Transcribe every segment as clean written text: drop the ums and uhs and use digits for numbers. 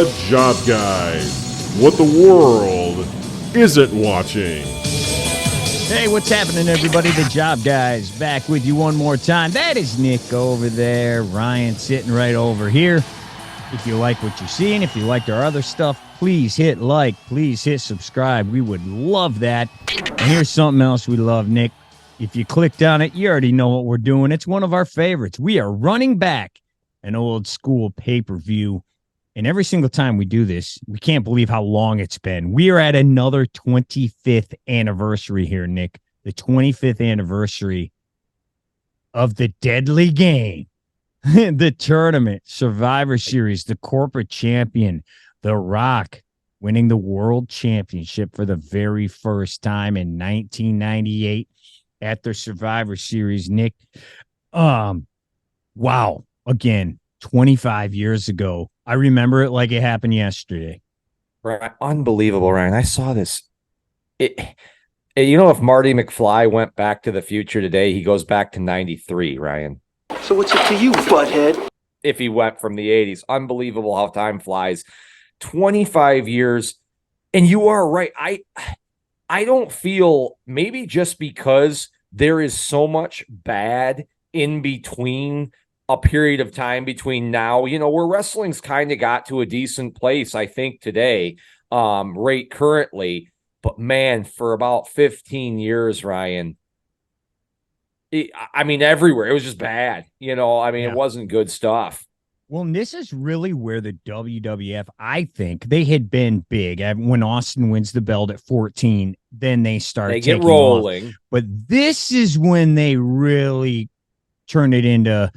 The Job Guys. What the world isn't watching. Hey, what's happening, everybody? The Job Guys back with you one more time. That is Nick over there. Ryan sitting right over here. If you like what you're seeing, if you liked our other stuff, please hit like, please hit subscribe. We would love that. And here's something else we love, Nick. If you clicked on it, you already know what we're doing. It's one of our favorites. We are running back an old school pay-per-view. And every single time we do this, we can't believe how long it's been. We are at another 25th anniversary here, Nick. The 25th anniversary of the deadly game, the tournament, Survivor Series, the corporate champion, The Rock, winning the world championship for the very first time in 1998 at the Survivor Series, Nick. Wow. Again, 25 years ago. I remember it like it happened yesterday. Right. Unbelievable, Ryan. I saw this. You know, if Marty McFly went back to the future today, he goes back to 93, Ryan. So what's it to you, butthead? If he went from the 80s. Unbelievable how time flies. 25 years. And you are right. I don't feel, maybe just because there is so much bad in between a period of time between now, you know, where wrestling's kind of got to a decent place, I think, today, right currently. But man, for about 15 years, Ryan, I mean, everywhere, it was just bad. You know, I mean, It wasn't good stuff. Well, and this is really where the WWF, I think, they had been big. When Austin wins the belt at 14, then they get rolling. Off. But this is when they really turn it into,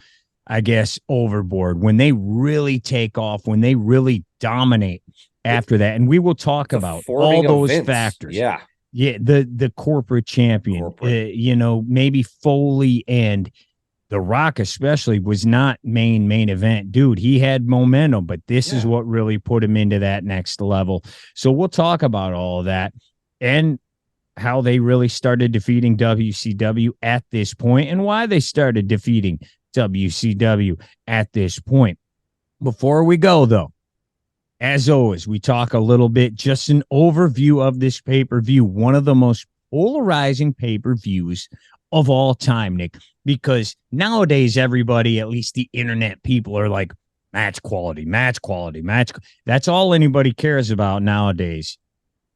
I guess, overboard, when they really take off, when they really dominate after that. And we will talk about all those factors. Yeah. Yeah. The corporate champion, you know, maybe Foley and The Rock especially was not main event. Dude, he had momentum, but this is what really put him into that next level. So we'll talk about all of that and how they really started defeating WCW at this point and why they started defeating WCW at this point. Before we go, though, as always, we talk a little bit, just an overview of this pay-per-view, one of the most polarizing pay-per-views of all time, Nick, because nowadays everybody, at least the internet people, are like match quality. That's all anybody cares about nowadays.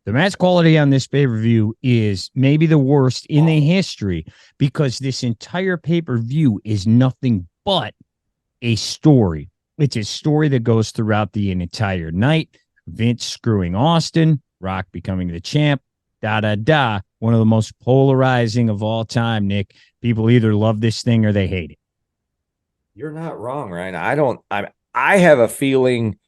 The match quality on this pay-per-view is maybe the worst in the history because this entire pay-per-view is nothing but a story. It's a story that goes throughout the entire night. Vince screwing Austin, Rock becoming the champ, One of the most polarizing of all time, Nick. People either love this thing or they hate it. You're not wrong, Ryan. I have a feeling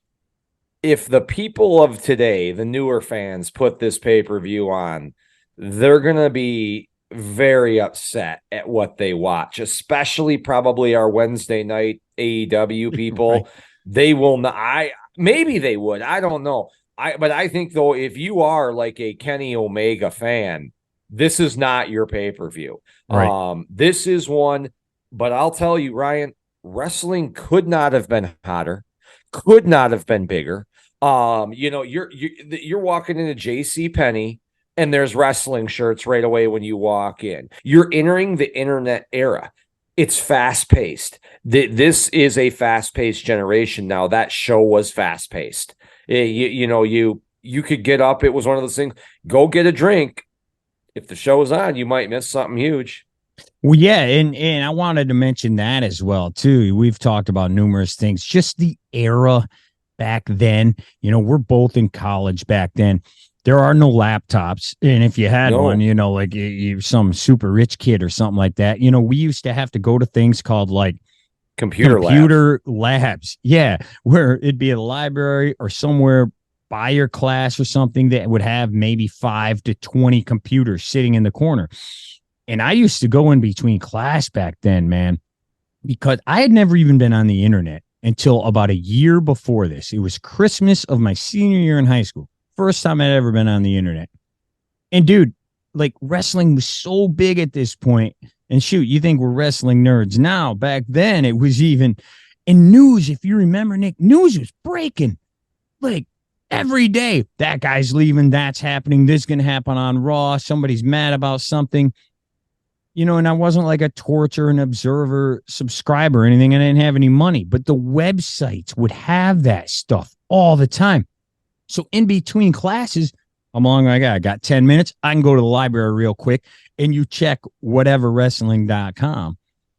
if the people of today, the newer fans, put this pay-per-view on, they're going to be very upset at what they watch, especially probably our Wednesday night AEW people. Right. They will not. Maybe they would. I don't know. But I think, though, if you are like a Kenny Omega fan, this is not your pay-per-view. Right. This is one, but I'll tell you, Ryan, wrestling could not have been hotter, could not have been bigger. You know, you're walking into JCPenney and there's wrestling shirts right away when you walk in. You're entering the internet era. It's fast-paced. This is a fast-paced generation now. That show was fast-paced. You could get up. It was one of those things. Go get a drink. If the show is on, you might miss something huge. Well, yeah, and I wanted to mention that as well, too. We've talked about numerous things. Just the era back then. You know, we're both in college back then. There are no laptops. And if you had one, you know, like you're some super rich kid or something like that, you know, we used to have to go to things called like computer labs. Yeah, where it'd be at a library or somewhere by your class or something that would have maybe 5 to 20 computers sitting in the corner. And I used to go in between class back then, man, because I had never even been on the internet until about a year before this. It was Christmas of my senior year in high school. First time I'd ever been on the internet. And dude, like wrestling was so big at this point. And shoot, you think we're wrestling nerds now. Back then it was even in news. If you remember, Nick, news was breaking. like every day, that guy's leaving, that's happening, this is going to happen on Raw, somebody's mad about something. And I wasn't like a Torture and Observer subscriber or anything. I didn't have any money, but the websites would have that stuff all the time. So in between classes, I'm along, I got 10 minutes. I can go to the library real quick, and you check whateverwrestling.com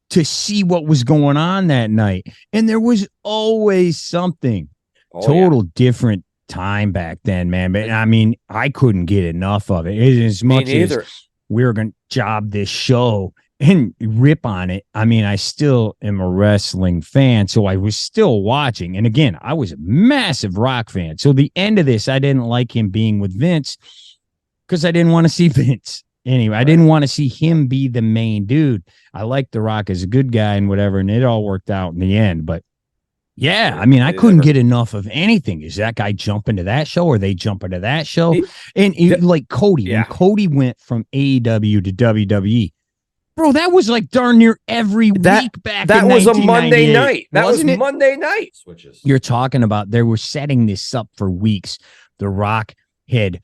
to see what was going on that night. And there was always something. Total different time back then, man. But I mean, I couldn't get enough of it. As much as we were going to job this show and rip on it, I mean, I still am a wrestling fan, so I was still watching. And again, I was a massive Rock fan. So the end of this, I didn't like him being with Vince because I didn't want to see Vince. Anyway, I didn't want to see him be the main dude. I liked The Rock as a good guy and whatever, and it all worked out in the end. But yeah, I mean, I couldn't get enough of anything. Is that guy jumping to that show, or they jumping to that show? Like Cody, when Cody went from AEW to WWE, bro, that was like darn near every week back. That was a Monday night. That was Monday night switches. You're talking about they were setting this up for weeks. The Rock had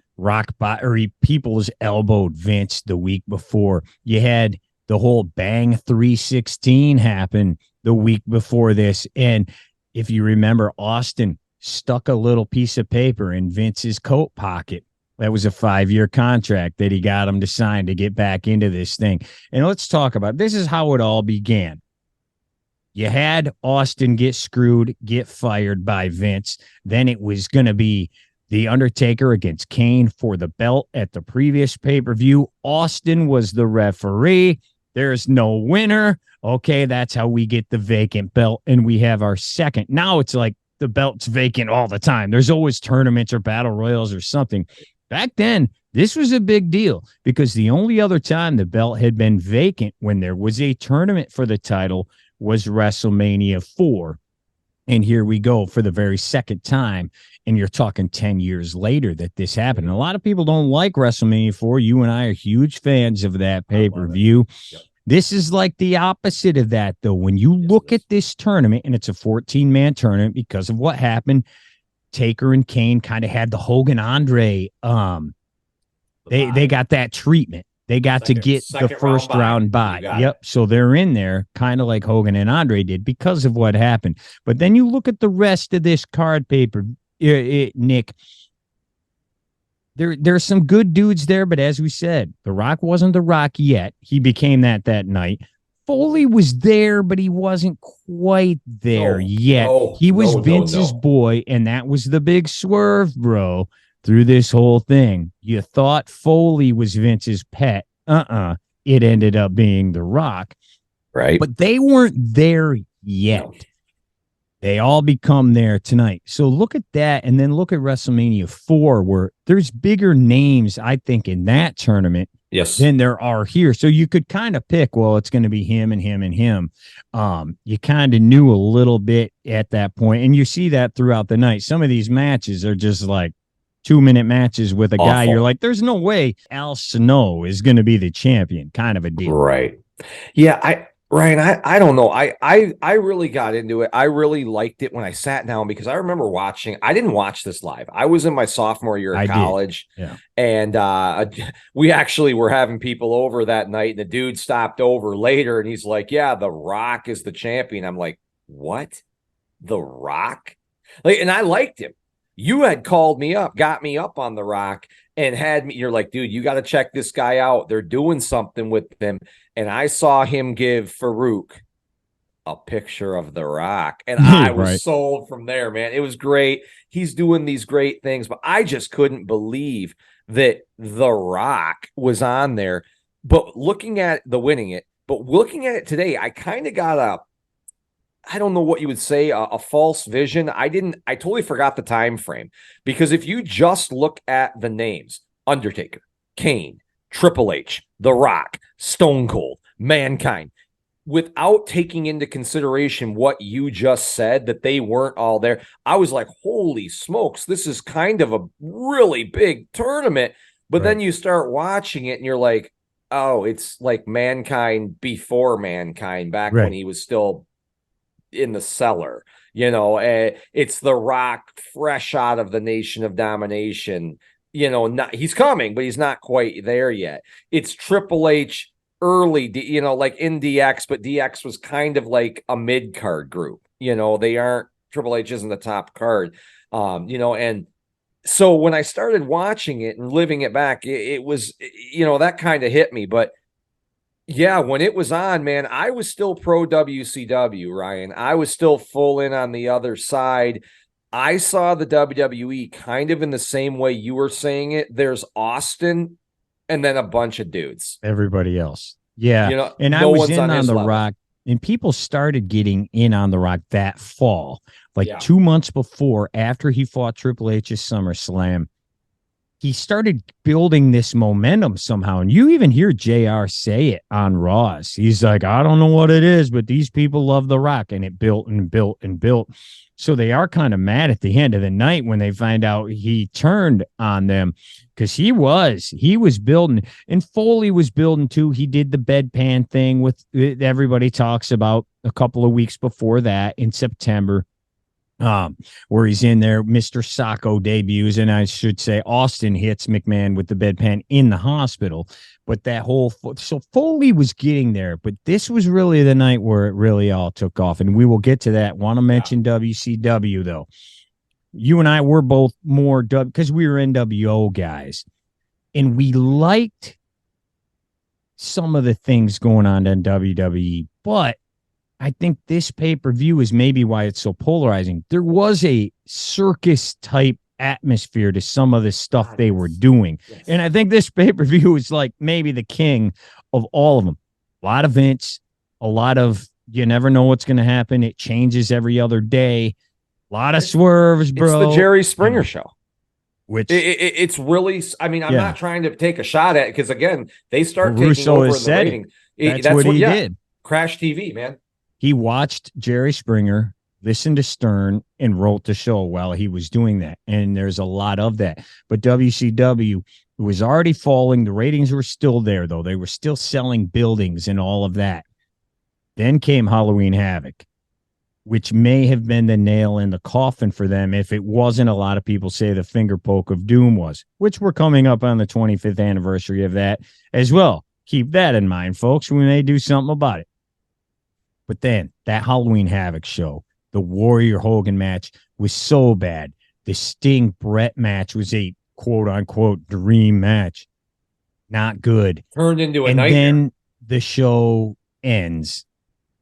people's elbowed Vince the week before. You had the whole Bang 316 happen the week before this, and if you remember, Austin stuck a little piece of paper in Vince's coat pocket. That was a 5-year contract that he got him to sign to get back into this thing. And let's talk about this is how it all began. You had Austin get screwed, get fired by Vince. Then it was going to be The Undertaker against Kane for the belt at the previous pay-per-view. Austin was the referee. There's no winner. Okay, that's how we get the vacant belt, and we have our second. Now it's like the belt's vacant all the time. There's always tournaments or battle royals or something. Back then, this was a big deal because the only other time the belt had been vacant when there was a tournament for the title was WrestleMania 4. And here we go for the very second time. And you're talking 10 years later that this happened. And a lot of people don't like WrestleMania 4. You and I are huge fans of that pay-per-view. Yep. This is like the opposite of that, though. When you look at this tournament, and it's a 14-man tournament because of what happened, Taker and Kane kind of had the Hogan Andre. They got that treatment. They got to get the first round bye. Yep. So they're in there kind of like Hogan and Andre did because of what happened. But then you look at the rest of this card paper, Nick. There's some good dudes there, but as we said, The Rock wasn't The Rock yet. He became that night. Foley was there, but he wasn't quite there yet. He was Vince's boy, and that was the big swerve, bro, through this whole thing. You thought Foley was Vince's pet. It ended up being The Rock. Right. But they weren't there yet. No. They all become there tonight. So look at that, and then look at WrestleMania 4, where there's bigger names, I think, in that tournament than there are here. So you could kind of pick, well, it's going to be him and him and him. You kind of knew a little bit at that point, and you see that throughout the night. Some of these matches are just like 2-minute matches with a guy. You're like, there's no way Al Snow is going to be the champion, kind of a deal. Right. Yeah, Ryan, I don't know. I really got into it. I really liked it when I sat down because I remember watching. I didn't watch this live. I was in my sophomore year of college. Yeah. And we actually were having people over that night, and the dude stopped over later and he's like, yeah, The Rock is the champion. I'm like, what? The Rock? And I liked him. You had called me up, got me up on The Rock, and had me. You're like, dude, you got to check this guy out. They're doing something with him. And I saw him give Farouk a picture of The Rock, and I was sold from there, man. It was great. He's doing these great things, but I just couldn't believe that The Rock was on there. But looking at looking at it today, I kind of got I don't know what you would say, a false vision. I totally forgot the time frame, because if you just look at the names, Undertaker, Kane, Triple H, The Rock, Stone Cold, Mankind, without taking into consideration what you just said, that they weren't all there, I was like, holy smokes, this is kind of a really big tournament. But then you start watching it and you're like, oh, it's like Mankind before Mankind, back when he was still in the cellar. It's The Rock fresh out of the Nation of Domination. He's coming, but he's not quite there yet. It's Triple H early, like in DX, but DX was kind of like a mid card group. They aren't, Triple H isn't the top card. And so when I started watching it and living it back, it was, that kind of hit me. But yeah, when it was on, man, I was still pro WCW, Ryan. I was still full in on the other side. I saw the WWE kind of in the same way you were saying it. There's Austin and then a bunch of dudes. Everybody else. Yeah. And I was in on The Rock, and people started getting in on The Rock that fall. Like 2 months before, after he fought Triple H at SummerSlam, he started building this momentum somehow. And you even hear JR say it on Raws. He's like, I don't know what it is, but these people love The Rock. And it built and built and built. So they are kind of mad at the end of the night when they find out he turned on them, because he was building, and Foley was building too. He did the bedpan thing with everybody talks about a couple of weeks before that in September. Where he's in there, Mr. Sacco debuts, and I should say Austin hits McMahon with the bedpan in the hospital. But so Foley was getting there, but this was really the night where it really all took off, and we will get to that. Want to mention WCW though. You and I were both more because we were NWO guys, and we liked some of the things going on in WWE, but I think this pay-per-view is maybe why it's so polarizing. There was a circus type atmosphere to some of the stuff they were doing. Yes. And I think this pay-per-view is like maybe the king of all of them. A lot of Vince, a lot of you never know what's going to happen. It changes every other day. A lot of swerves, bro. It's the Jerry Springer show. Which it's really, I mean, I'm not trying to take a shot at it, because again, they start taking over in the rating. That's what he did. Crash TV, man. He watched Jerry Springer, listened to Stern, and wrote the show while he was doing that. And there's a lot of that. But WCW was already falling. The ratings were still there, though. They were still selling buildings and all of that. Then came Halloween Havoc, which may have been the nail in the coffin for them if it wasn't, a lot of people say, the finger poke of doom was, which we're coming up on the 25th anniversary of that as well. Keep that in mind, folks. We may do something about it. But then that Halloween Havoc show, the Warrior Hogan match was so bad. The Sting Brett match was a quote unquote dream match. Not good. Turned into a nightmare. And then the show ends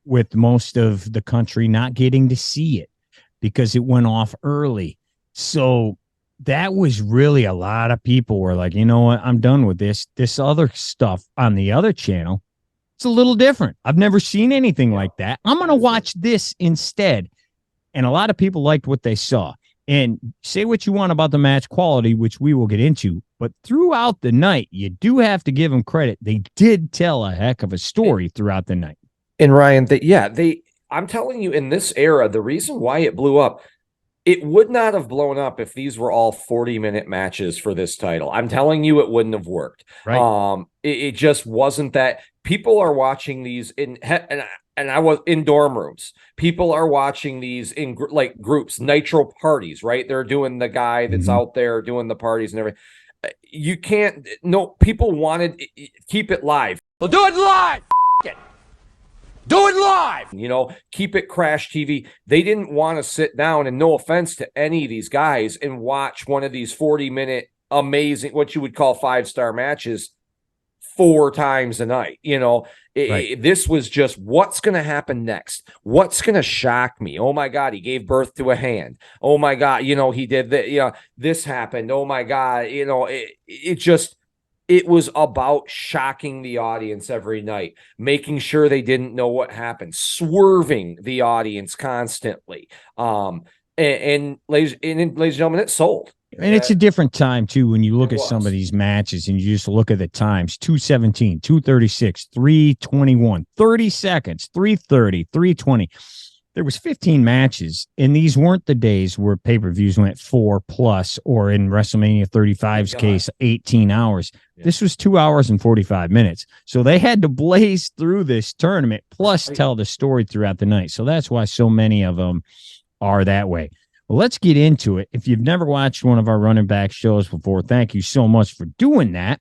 with most of the country not getting to see it because it went off early. So that was really, a lot of people were like, you know what? I'm done with this. This other stuff on the other channel, it's a little different. I've never seen anything like that. I'm going to watch this instead. And a lot of people liked what they saw. And say what you want about the match quality, which we will get into, but throughout the night, you do have to give them credit. They did tell a heck of a story throughout the night. And Ryan, I'm telling you, in this era, the reason why it blew up, it would not have blown up if these were all 40-minute matches for this title. I'm telling you, it wouldn't have worked. Right. It just wasn't that. People are watching these and I was in dorm rooms. People are watching these in like groups, nitro parties, right? They're doing the guy that's out there doing the parties and everything. You can't. No, people wanted keep it live. Well, do it live. Do it live. Keep it Crash TV. They didn't want to sit down, and no offense to any of these guys, and watch one of these 40-minute amazing, what you would call 5-star matches 4 times a night. Right. This was just, what's going to happen next? What's going to shock me? Oh my God, he gave birth to a hand. Oh my God, he did that. This happened. Oh my God, it was about shocking the audience every night, making sure they didn't know what happened, swerving the audience constantly. And ladies and gentlemen, it sold. And it's a different time, too, when you look at some of these matches and you just look at the times, 2:17, 2:36, 3:21, 30 seconds, 3:30, 3:20. There was 15 matches, and these weren't the days where pay-per-views went 4+, or in WrestleMania 35's case, 18 hours. Yeah. This was 2 hours and 45 minutes. So they had to blaze through this tournament, plus tell the story throughout the night. So that's why so many of them are that way. Well, let's get into it. If you've never watched one of our running back shows before, thank you so much for doing that.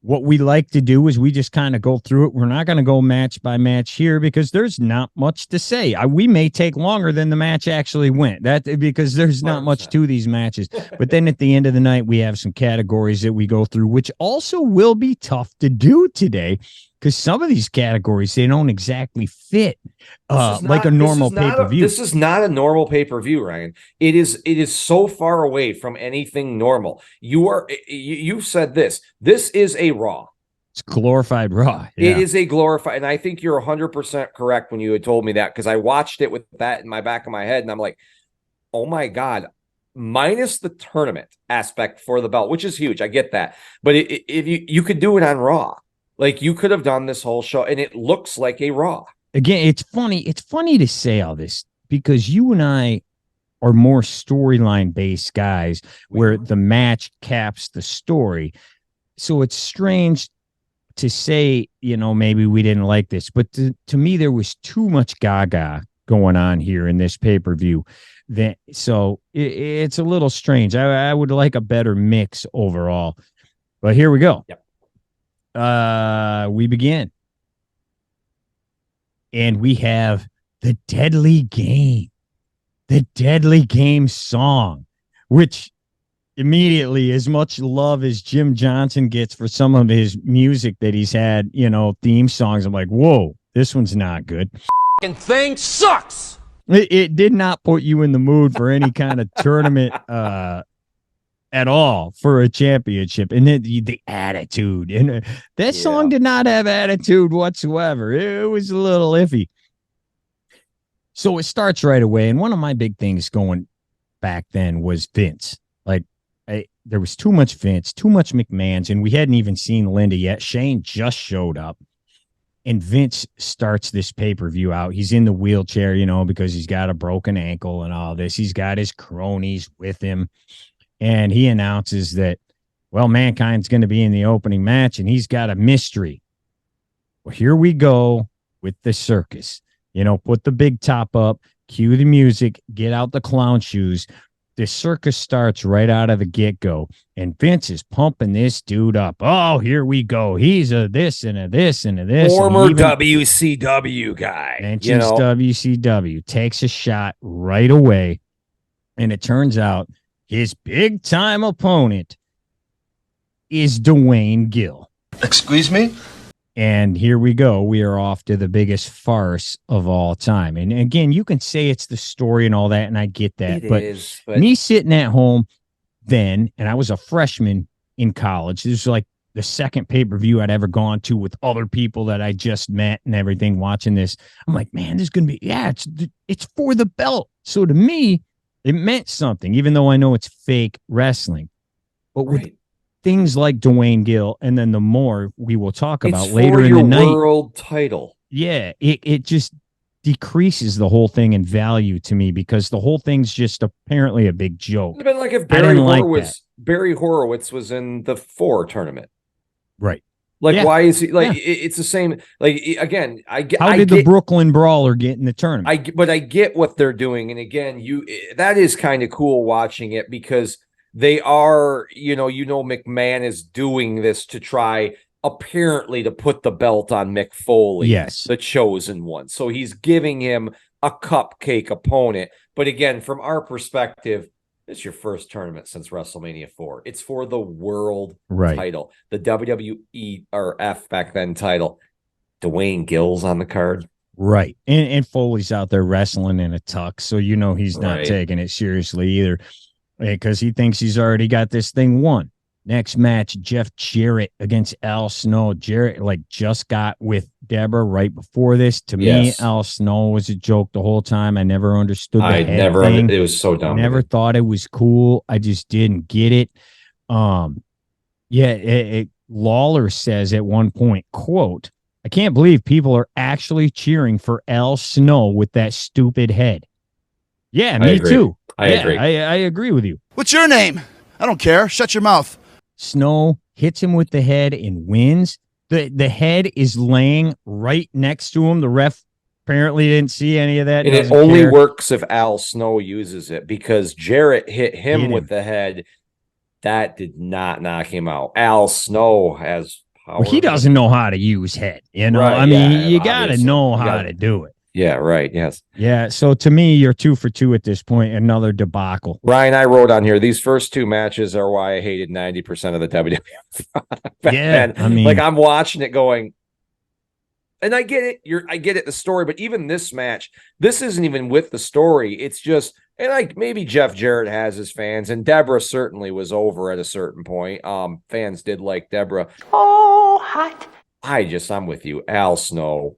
What we like to do is we just kind of go through it. We're not going to go match by match here because there's not much to say. We may take longer than the match actually went. Because there's not much to these matches. But then at the end of the night, we have some categories that we go through, which also will be tough to do today because some of these categories, they don't exactly fit like a normal pay-per-view. This is not a normal pay-per-view, Ryan. It is so far away from anything normal. You've said this. This is a Raw. It's glorified Raw. Yeah. It is a glorified, and I think you're 100% correct when you had told me that because I watched it with that in my back of my head, and I'm like, oh my God, minus the tournament aspect for the belt, which is huge. I get that. But if you could do it on Raw. Like you could have done this whole show and it looks like a Raw. Again, it's funny to say all this because you and I are more storyline based guys where the match caps the story. So it's strange to say, maybe we didn't like this, but to me, there was too much gaga going on here in this pay-per-view. So it's a little strange. I would like a better mix overall, but here we go. Yep. We begin. And we have the Deadly Game song, which immediately, as much love as Jim Johnson gets for some of his music that he's had, theme songs, I'm like, whoa, this one's not good. Fucking thing sucks. It did not put you in the mood for any kind of tournament at all for a championship. And then the attitude. And that song did not have attitude whatsoever. It was a little iffy. So it starts right away. And one of my big things going back then was Vince. Like, there was too much Vince, too much McMahon's, and we hadn't even seen Linda yet. Shane just showed up. And Vince starts this pay-per-view out. He's in the wheelchair, because he's got a broken ankle and all this. He's got his cronies with him. And he announces that, well, Mankind's going to be in the opening match, and he's got a mystery. Well, here we go with the circus. Put the big top up, cue the music, get out the clown shoes. The circus starts right out of the get-go, and Vince is pumping this dude up. Oh, here we go. He's a this and a this and a this. Former WCW guy. Mentions WCW, takes a shot right away, and it turns out his big-time opponent is Dwayne Gill. Excuse me? And here we go. We are off to the biggest farce of all time. And again, you can say it's the story and all that, and I get that. But me sitting at home then, and I was a freshman in college. This was like the second pay-per-view I'd ever gone to with other people that I just met and everything watching this. I'm like, man, this is going to be, it's for the belt. So to me, it meant something, even though I know it's fake wrestling. But with things like Dwayne Gill, and then the more we will talk about later in the night, world title. Yeah, it just decreases the whole thing in value to me because the whole thing's just apparently a big joke. It'd have been like if Barry Horowitz was in the 4 tournament, right? Like, why is he like? It's the same. Like, again, I get. How did the Brooklyn Brawler get in the tournament? But I get what they're doing, and again, that is kind of cool watching it because they are, McMahon is doing this to try apparently to put the belt on Mick Foley, the chosen one. So he's giving him a cupcake opponent. But again, from our perspective, it's your first tournament since WrestleMania 4. It's for the world title, the WWE or F back then title. Dwayne Gill's on the card. Right. And Foley's out there wrestling in a tux. So, he's not taking it seriously either because he thinks he's already got this thing won. Next match, Jeff Jarrett against Al Snow. Jarrett just got with Deborah right before this. To me, Al Snow was a joke the whole time. I never understood the head thing. It was so dumb. I never thought it was cool. I just didn't get it. Lawler says at one point, quote, "I can't believe people are actually cheering for Al Snow with that stupid head." Yeah, me too. I agree. I agree with you. What's your name? I don't care. Shut your mouth. Snow hits him with the head and wins. The head is laying right next to him. The ref apparently didn't see any of that. And it only works if Al Snow uses it, because Jarrett hit him with the head. That did not knock him out. Al Snow has power. Well, he doesn't know how to use head. You know, Right, I mean, yeah, you got to obviously. know You how gotta- to do it. Yeah, right. Yes. Yeah. So to me, you're 2 for 2 at this point. Another debacle. Ryan, I wrote on here, these first two matches are why I hated 90% of the WWF. Yeah, I mean, like I'm watching it going, and I get it. I get it, the story, but even this match, this isn't even with the story. It's just, and like maybe Jeff Jarrett has his fans, and Deborah certainly was over at a certain point. Fans did like Deborah. Oh, hot. I'm with you. Al Snow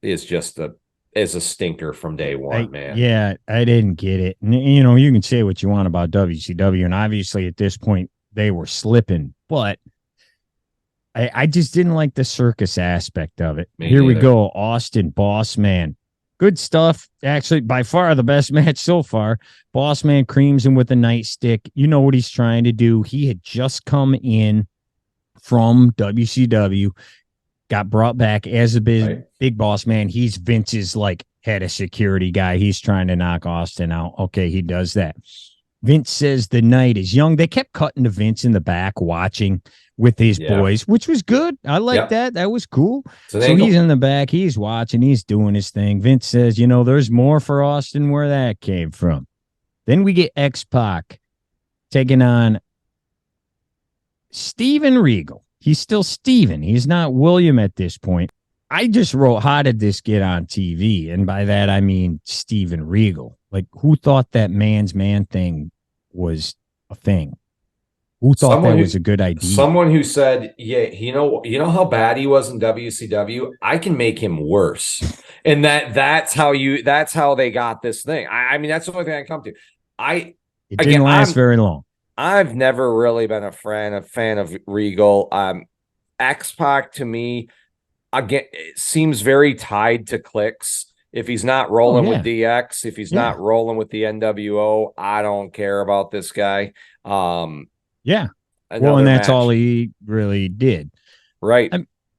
is just a stinker from day one, man. Yeah, I didn't get it. And, you know, you can say what you want about WCW, and obviously at this point they were slipping, but I just didn't like the circus aspect of it. Here we go. Austin, Boss Man. Good stuff. Actually, by far the best match so far. Boss Man creams him with a nightstick. You know what he's trying to do. He had just come in from WCW, got brought back as a big boss man. He's Vince's like head of security guy. He's trying to knock Austin out. Okay, he does that. Vince says the night is young. They kept cutting to Vince in the back watching with his boys, which was good. I like that. That was cool. So he's in the back. He's watching. He's doing his thing. Vince says, you know, there's more for Austin where that came from. Then we get X-Pac taking on Steven Regal. He's still Steven. He's not William at this point. I just wrote, how did this get on TV? And by that, I mean Steven Regal. Like, who thought that man's man thing was a thing? Who thought that was a good idea? Someone who said, yeah, you know how bad he was in WCW? I can make him worse. And that's how they got this thing. I mean, that's the only thing I come to. It didn't last very long. I've never really been a fan of Regal. X-Pac to me, again, it seems very tied to clicks. If he's not rolling with DX, if he's not rolling with the NWO, I don't care about this guy. Well, and that's all he really did. Right.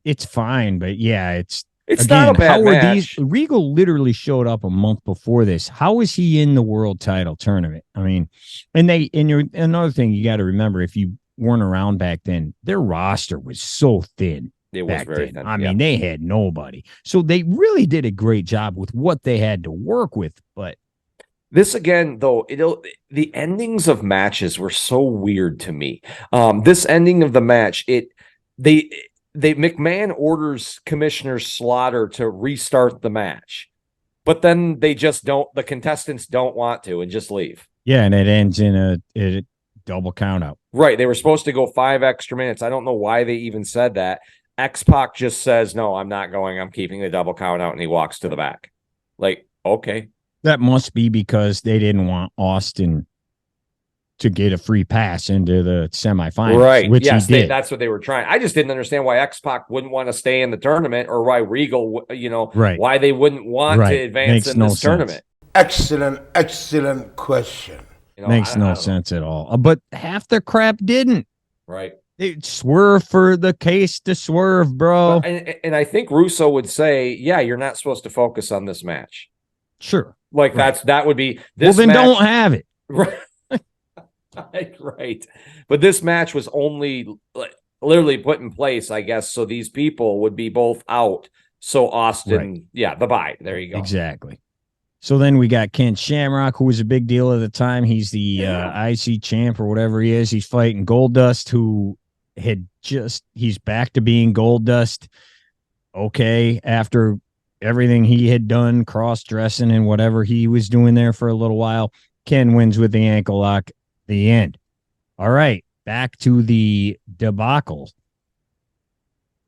It's fine, but it's again, not a bad match. Regal literally showed up a month before this. How is he in the world title tournament? I mean, another thing you got to remember, if you weren't around back then, their roster was so thin. It was very thin. I mean, they had nobody. So they really did a great job with what they had to work with. But this again, though, the endings of matches were so weird to me. This ending of the match, McMahon orders Commissioner Slaughter to restart the match, but then the contestants don't want to and just leave. Yeah, and it ends in a double count out. Right. They were supposed to go 5 extra minutes. I don't know why they even said that. X-Pac just says, no, I'm not going. I'm keeping the double count out. And he walks to the back. Like, okay. That must be because they didn't want Austin to get a free pass into the semifinals. Right. Which he did. That's what they were trying. I just didn't understand why X-Pac wouldn't want to stay in the tournament, or why Regal, why they wouldn't want to advance in this tournament. Excellent question. Makes no sense at all. But half the crap didn't. Right. They swerve for the case to swerve, bro. And I think Russo would say, yeah, you're not supposed to focus on this match. Sure. Like that would be this. Well, then match, don't have it. Right. Right. But this match was only literally put in place, I guess, so these people would be both out. So Austin, bye-bye. There you go. Exactly. So then we got Ken Shamrock, who was a big deal at the time. He's the IC champ or whatever he is. He's fighting Goldust, who he's back to being Goldust. Okay, after everything he had done, cross-dressing and whatever he was doing there for a little while, Ken wins with the ankle lock. The end. All right, back to the debacle.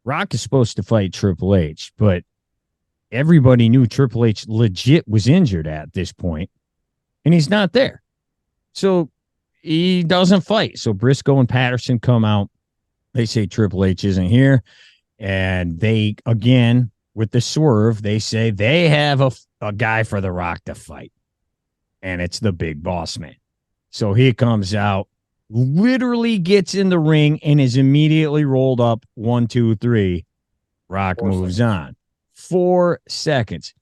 Rock is supposed to fight Triple H, but everybody knew Triple H legit was injured at this point, and he's not there. So he doesn't fight. So Briscoe and Patterson come out. They say Triple H isn't here. And they, again, with the swerve, they say they have a guy for The Rock to fight. And it's the Big Boss Man. So he comes out, literally gets in the ring, and is immediately rolled up. 1, 2, 3. Rock moves on. 4 seconds.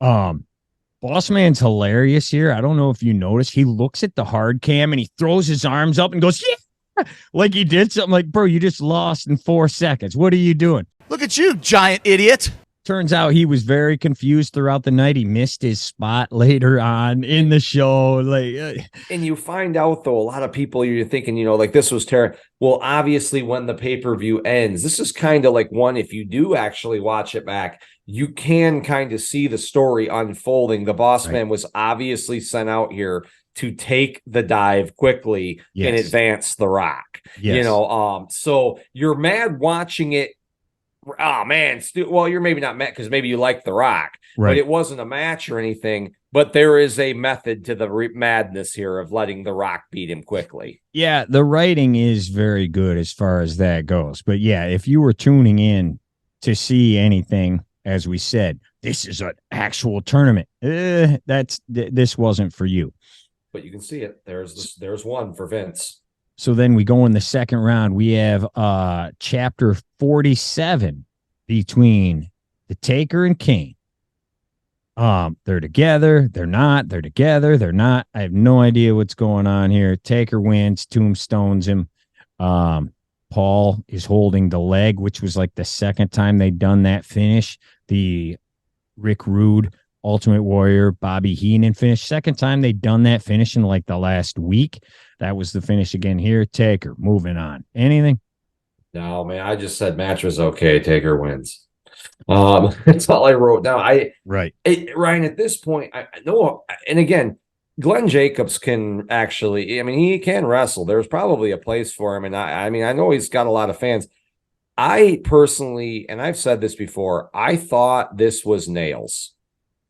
Boss Man's hilarious here. I don't know if you noticed. He looks at the hard cam and he throws his arms up and goes, yeah, like he did something. Like, bro, you just lost in 4 seconds. What are you doing? Look at you, giant idiot. Turns out he was very confused throughout the night. He missed his spot later on in the show. And you find out, though, a lot of people, you're thinking, like this was terrible. Well, obviously, when the pay-per-view ends, this is kind of like one, if you do actually watch it back, you can kind of see the story unfolding. The Boss Man was obviously sent out here to take the dive quickly and advance The Rock. Yes. So you're mad watching it. Oh man, well, you're maybe not mad because maybe you like The Rock, but it wasn't a match or anything. But there is a method to the madness here of letting The Rock beat him quickly. Yeah, the writing is very good as far as that goes. But yeah, if you were tuning in to see anything, as we said, this is an actual tournament. This wasn't for you. But you can see it. There's one for Vince. So then we go in the second round. We have chapter 47 between the Taker and Kane. They're together. They're not. They're together. They're not. I have no idea what's going on here. Taker wins, tombstones him. Paul is holding the leg, which was like the second time they'd done that finish. The Rick Rude, Ultimate Warrior, Bobby Heenan finish. Second time they'd done that finish in like the last week. That was the finish again here. Taker, moving on. Anything? No, man. I just said match was okay. Taker wins. That's all I wrote down. Ryan, at this point, I know, and again, Glenn Jacobs can actually, he can wrestle. There's probably a place for him. And I know he's got a lot of fans. I personally, and I've said this before, I thought this was Nails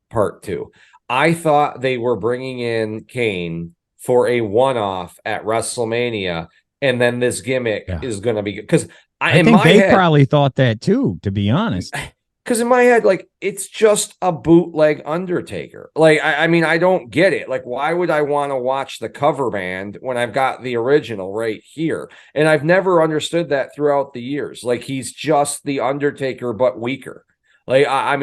Part 2. I thought they were bringing in Kane for a one-off at WrestleMania, and then this gimmick is going to be, because I think they probably thought that too, to be honest. Because in my head, it's just a bootleg Undertaker. I don't get it. Why would I want to watch the cover band when I've got the original right here? And I've never understood that throughout the years. He's just the Undertaker, but weaker. I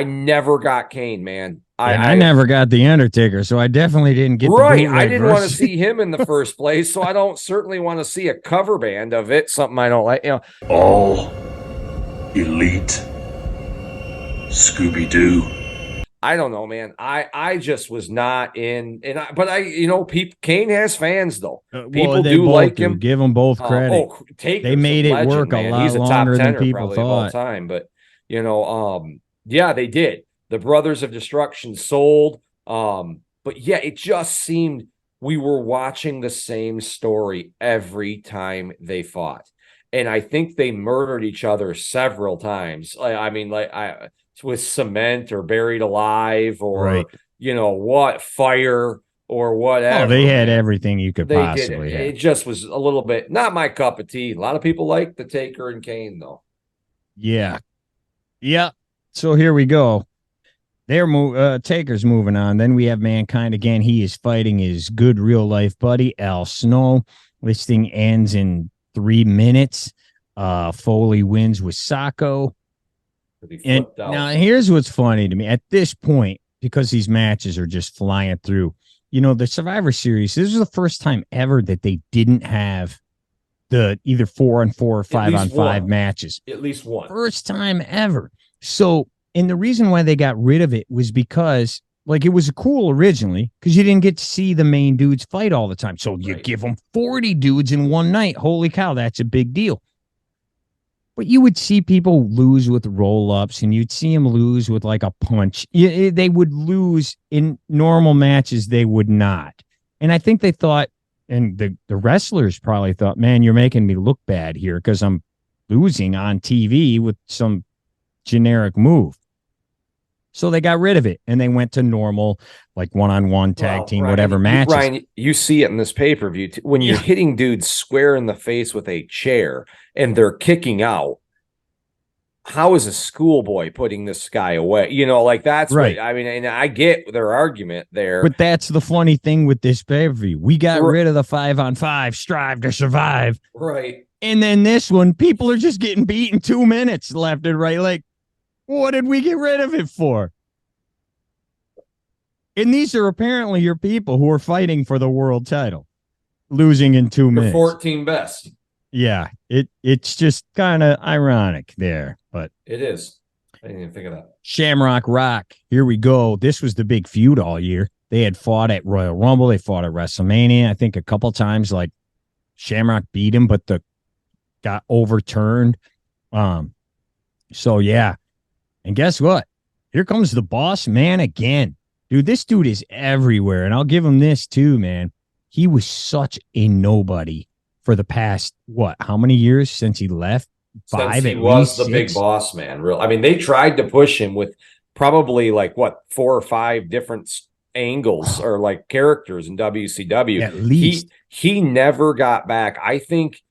never got Kane, man. I never got the Undertaker, so I definitely didn't get right. I didn't want to see him in the first place, so I don't certainly want to see a cover band of it. Something I don't like. All Elite Scooby-Doo. I don't know, man. I just was not in, Kane has fans though. People do like him. Give them both credit. They made it work a lot longer than people thought. Of all time, but yeah, they did. The Brothers of Destruction sold. But yeah, it just seemed we were watching the same story every time they fought. And I think they murdered each other several times. With cement or buried alive or, fire or whatever. Oh, they had everything you could possibly have. It just was a little bit, not my cup of tea. A lot of people like the Taker and Kane, though. Yeah. Yeah. So here we go. Taker's moving on. Then we have Mankind again. He is fighting his good real life buddy, Al Snow. This thing ends in 3 minutes. Foley wins with Sacco. And now here's what's funny to me. At this point, because these matches are just flying through, the Survivor Series, this is the first time ever that they didn't have the either 4-on-4 or 5-on-5 matches. At least one. First time ever. So, and the reason why they got rid of it was because, it was cool originally because you didn't get to see the main dudes fight all the time. So you give them 40 dudes in one night. Holy cow, that's a big deal. But you would see people lose with roll-ups, and you'd see them lose with a punch. They would lose in normal matches. They would not. And I think they thought, and the wrestlers probably thought, man, you're making me look bad here because I'm losing on TV with some generic move. So they got rid of it, and they went to normal, one-on-one tag team, whatever matches. Ryan, you see it in this pay-per-view. When you're hitting dudes square in the face with a chair and they're kicking out, how is a schoolboy putting this guy away? That's right. And I get their argument there. But that's the funny thing with this pay-per-view. We got rid of the 5-on-5, strive to survive. Right. And then this one, people are just getting beat in 2 minutes left and right. What did we get rid of it for? And these are apparently your people who are fighting for the world title, losing in 2 minutes. 14 best. Yeah, it's just kind of ironic there, but it is. I didn't even think of that. Shamrock Rock, here we go. This was the big feud all year. They had fought at Royal Rumble. They fought at WrestleMania. I think a couple times, like Shamrock beat him, but got overturned. So yeah, and guess what? Here comes the boss man again. Dude, this dude is everywhere, and I'll give him this too, man. He was such a nobody for the past, how many years since he left? 5 Since he at was least, the 6? big boss man. I mean, they tried to push him with probably 4 or 5 different angles or like characters in WCW. At least. He never got back. I think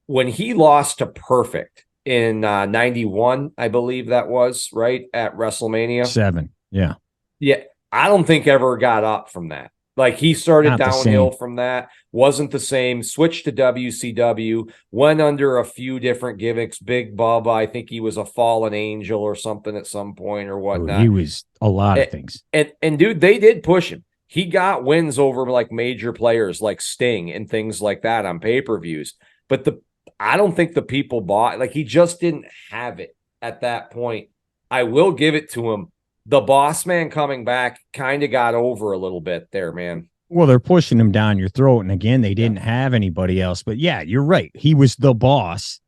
when he lost to Perfect in 91, I believe that was, right, at WrestleMania. 7, yeah. Yeah, I don't think ever got up from that. Like, he started downhill from that, wasn't the same, switched to WCW, went under a few different gimmicks. Big Bubba, I think he was a fallen angel or something at some point or whatnot. He was a lot of things. And dude, they did push him. He got wins over like major players like Sting and things like that on pay-per-views. But I don't think the people bought, like, he just didn't have it at that point. I will give it to him. The boss man coming back kind of got over a little bit there, man. Well, they're pushing him down your throat. And again, they didn't have anybody else. But yeah, you're right. He was the boss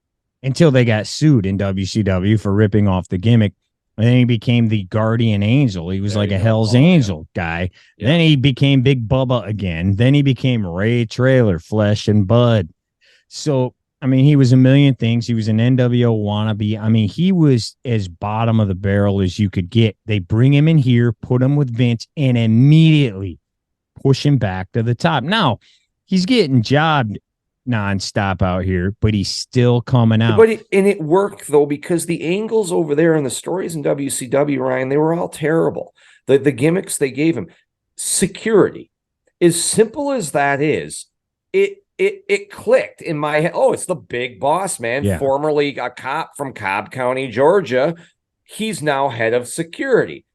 until they got sued in WCW for ripping off the gimmick. And then he became the guardian angel. He was like a Hell's Angel guy. Yeah. Then he became Big Bubba again. Then he became Ray Traylor, Flesh and Bud. So, I mean, he was a million things. He was an NWO wannabe. I mean, he was as bottom of the barrel as you could get. They bring him in here, put him with Vince, and immediately push him back to the top. Now, he's getting jobbed nonstop out here, but he's still coming out. And it worked, though, because the angles over there and the stories in WCW, Ryan, they were all terrible. The gimmicks they gave him. Security. As simple as that is, it clicked in my head. Oh, it's the big boss man, formerly a cop from Cobb County, Georgia. He's now head of security.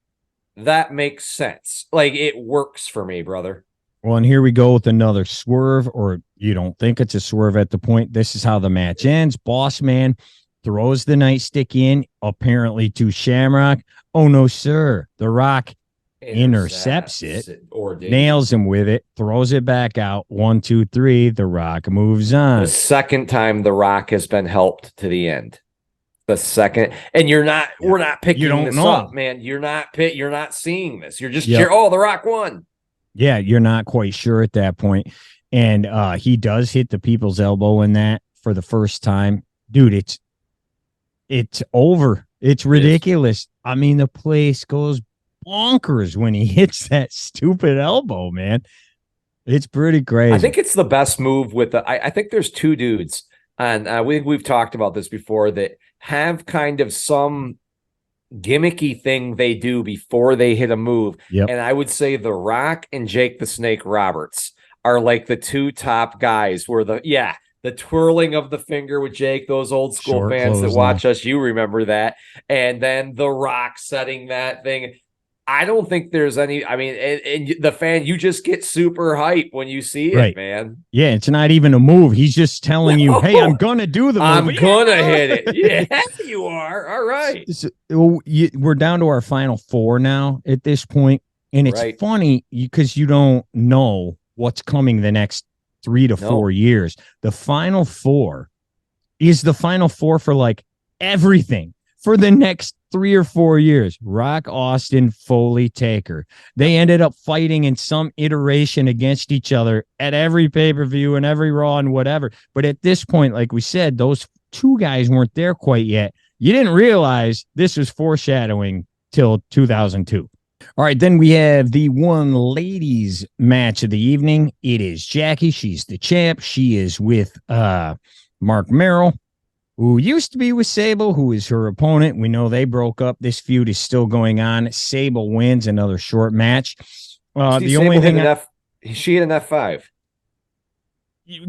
That makes sense. Like, it works for me, brother. Well, and here we go with another swerve, or you don't think it's a swerve at the point. This is how the match ends. Boss man throws the nightstick in, apparently to Shamrock. Oh, no, sir. The Rock intercepts it, nails him with it, throws it back out. 1, 2, 3. The Rock moves on. The second time the Rock has been helped to the end. The second, and we're not picking this up, man. You're not seeing this. You're just the Rock won. Yeah, you're not quite sure at that point. And he does hit the people's elbow in that for the first time. Dude, it's over. It's ridiculous. I mean, the place goes bonkers when he hits that stupid elbow, man. It's pretty crazy. I think it's the best move with I think there's 2 dudes, and we've talked about this before, that have kind of some gimmicky thing they do before they hit a move. Yep. And I would say The Rock and Jake the Snake Roberts are like the 2 top guys where the twirling of the finger with Jake, those old school fans that watch us, you remember that. And then The Rock setting that thing. I don't think there's any, I mean, and the fan, you just get super hype when you see it, man. Yeah, it's not even a move. He's just telling you, hey, I'm going to do the move. I'm going to hit it. Yeah, you are. All right. So, we're down to our final 4 now at this point. And it's funny because you don't know what's coming the next 3 to 4 years. The final 4 is the final 4 for like everything. For the next 3 or 4 years, Rock, Austin, Foley, Taker. They ended up fighting in some iteration against each other at every pay-per-view and every Raw and whatever. But at this point, like we said, those 2 guys weren't there quite yet. You didn't realize this was foreshadowing till 2002. All right, then we have the one ladies match of the evening. It is Jackie. She's the champ. She is with Mark Merrill, who used to be with Sable, who is her opponent. We know they broke up. This feud is still going on. Sable wins another short match. The only thing she hit an F5.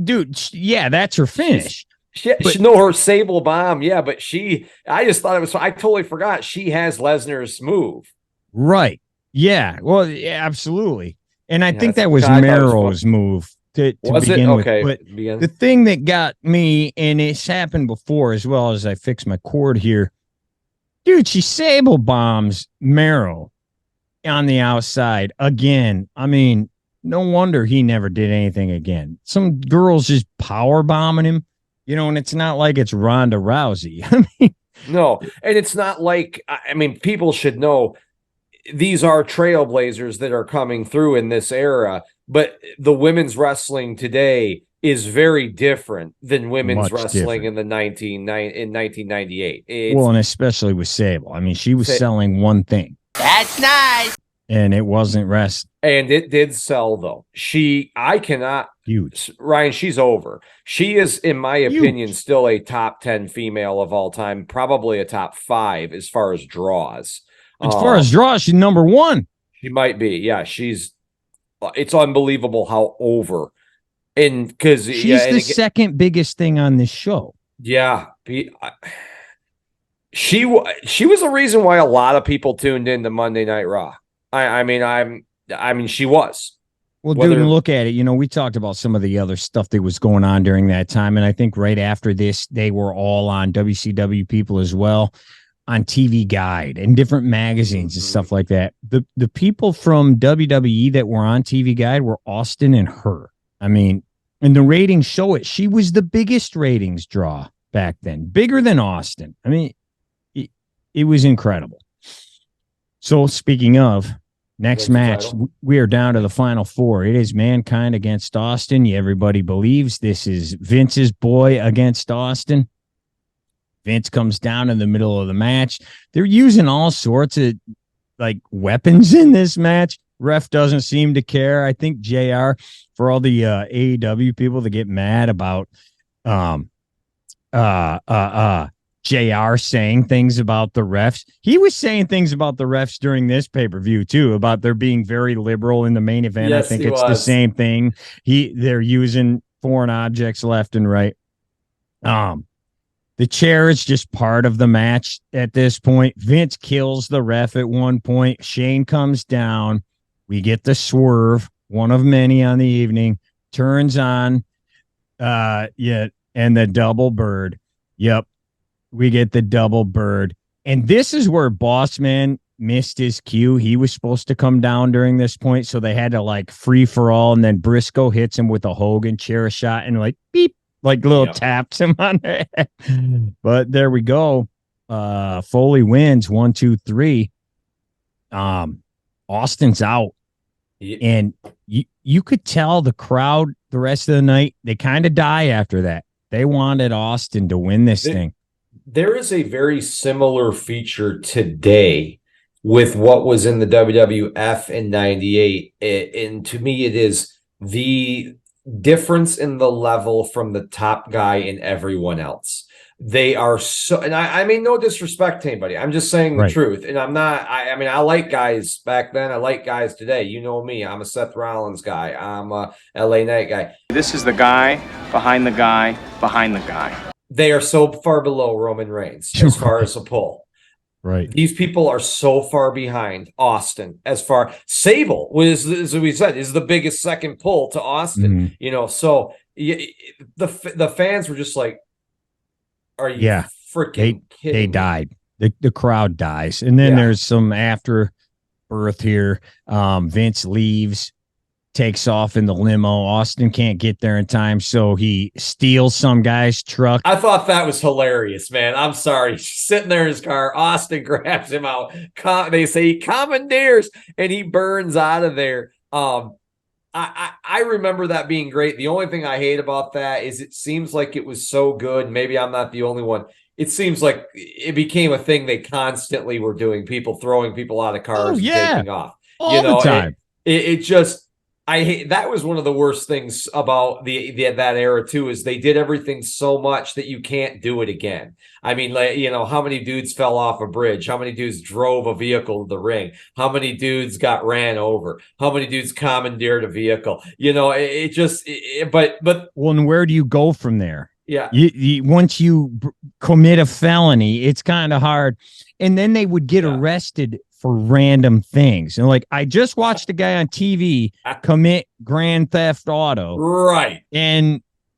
Dude, yeah, that's her finish. She know her Sable Bomb, yeah, but I just thought it was. I totally forgot she has Lesnar's move. Right. Yeah. Well, yeah, absolutely. And I think that's that was what I thought was Mero's move to Was it? begin with. Okay, But begin. the thing that got me, and it's happened before as well as I fix my cord here, dude, she Sable bombs Mero on the outside again. I mean, no wonder he never did anything again. Some girls just power bombing him, and it's not like it's Ronda Rousey. I mean, No, and it's not like, I mean, people should know these are trailblazers that are coming through in this era, but the women's wrestling today is very different than women's Much wrestling different. in 1998. Well, and especially with Sable. I mean, she was selling one thing. That's nice. And it wasn't rest. And it did sell, though. I cannot. Huge. Ryan, she's over. She is, in my opinion, still a top 10 female of all time, probably a top 5 as far as draws. As far as draws, she's number 1. She might be. Yeah, it's unbelievable how over. And because she's the second biggest thing on this show. Yeah. She was a reason why a lot of people tuned into Monday Night Raw. I mean, she was. Well, dude, look at it. We talked about some of the other stuff that was going on during that time. And I think right after this, they were all on WCW people as well, on TV Guide and different magazines and stuff like that. The people from WWE that were on TV Guide were Austin and her. I mean, and the ratings show it. She was the biggest ratings draw back then, bigger than Austin. I mean, it was incredible. So speaking of next match, we are down to the final 4. It is Mankind against Austin. Everybody believes this is Vince's boy against Austin. Vince comes down in the middle of the match. They're using all sorts of weapons in this match. Ref doesn't seem to care. I think JR, for all the AEW people that get mad about JR saying things about the refs. He was saying things about the refs during this pay-per-view too, about there being very liberal in the main event. Yes, I think it's the same thing. They're using foreign objects left and right. The chair is just part of the match at this point. Vince kills the ref at one point. Shane comes down. We get the swerve, one of many on the evening, turns on and the double bird. Yep. We get the double bird. And this is where Bossman missed his cue. He was supposed to come down during this point, so they had to free for all, and then Briscoe hits him with a Hogan chair shot and beep, little taps him on the head. But there we go. Foley wins 1, 2, 3. Austin's out. Yeah. And you could tell the crowd the rest of the night, they kind of die after that. They wanted Austin to win this thing. There is a very similar feature today with what was in the WWF in 98. And to me, it is the difference in the level from the top guy and everyone else. They are so, and I mean, no disrespect to anybody. I'm just saying the truth. And I'm not, I mean, I like guys back then. I like guys today. You know me. I'm a Seth Rollins guy. I'm a LA Knight guy. This is the guy behind the guy behind the guy. They are so far below Roman Reigns as far as a pull. Right. These people are so far behind Austin as far. Sable was, as we said, is the biggest second pull to Austin. Mm-hmm. So the fans were just like, are you freaking kidding? They died. The crowd dies. And then there's some afterbirth here. Vince leaves, takes off in the limo. Austin can't get there in time, so he steals some guy's truck. I thought that was hilarious, man. I'm sorry. He's sitting there in his car. Austin grabs him out. They say he commandeers, and he burns out of there. I remember that being great. The only thing I hate about that is it seems like it was so good. Maybe I'm not the only one. It seems like it became a thing they constantly were doing. People throwing people out of cars and taking off. All the time. It just, I hate, that was one of the worst things about that era too, is they did everything so much that you can't do it again. I mean, how many dudes fell off a bridge? How many dudes drove a vehicle to the ring? How many dudes got ran over? How many dudes commandeered a vehicle? But well, and where do you go from there? Yeah. Once you commit a felony, it's kind of hard. And then they would get arrested for random things. And like, I just watched a guy on TV commit grand theft auto. Right.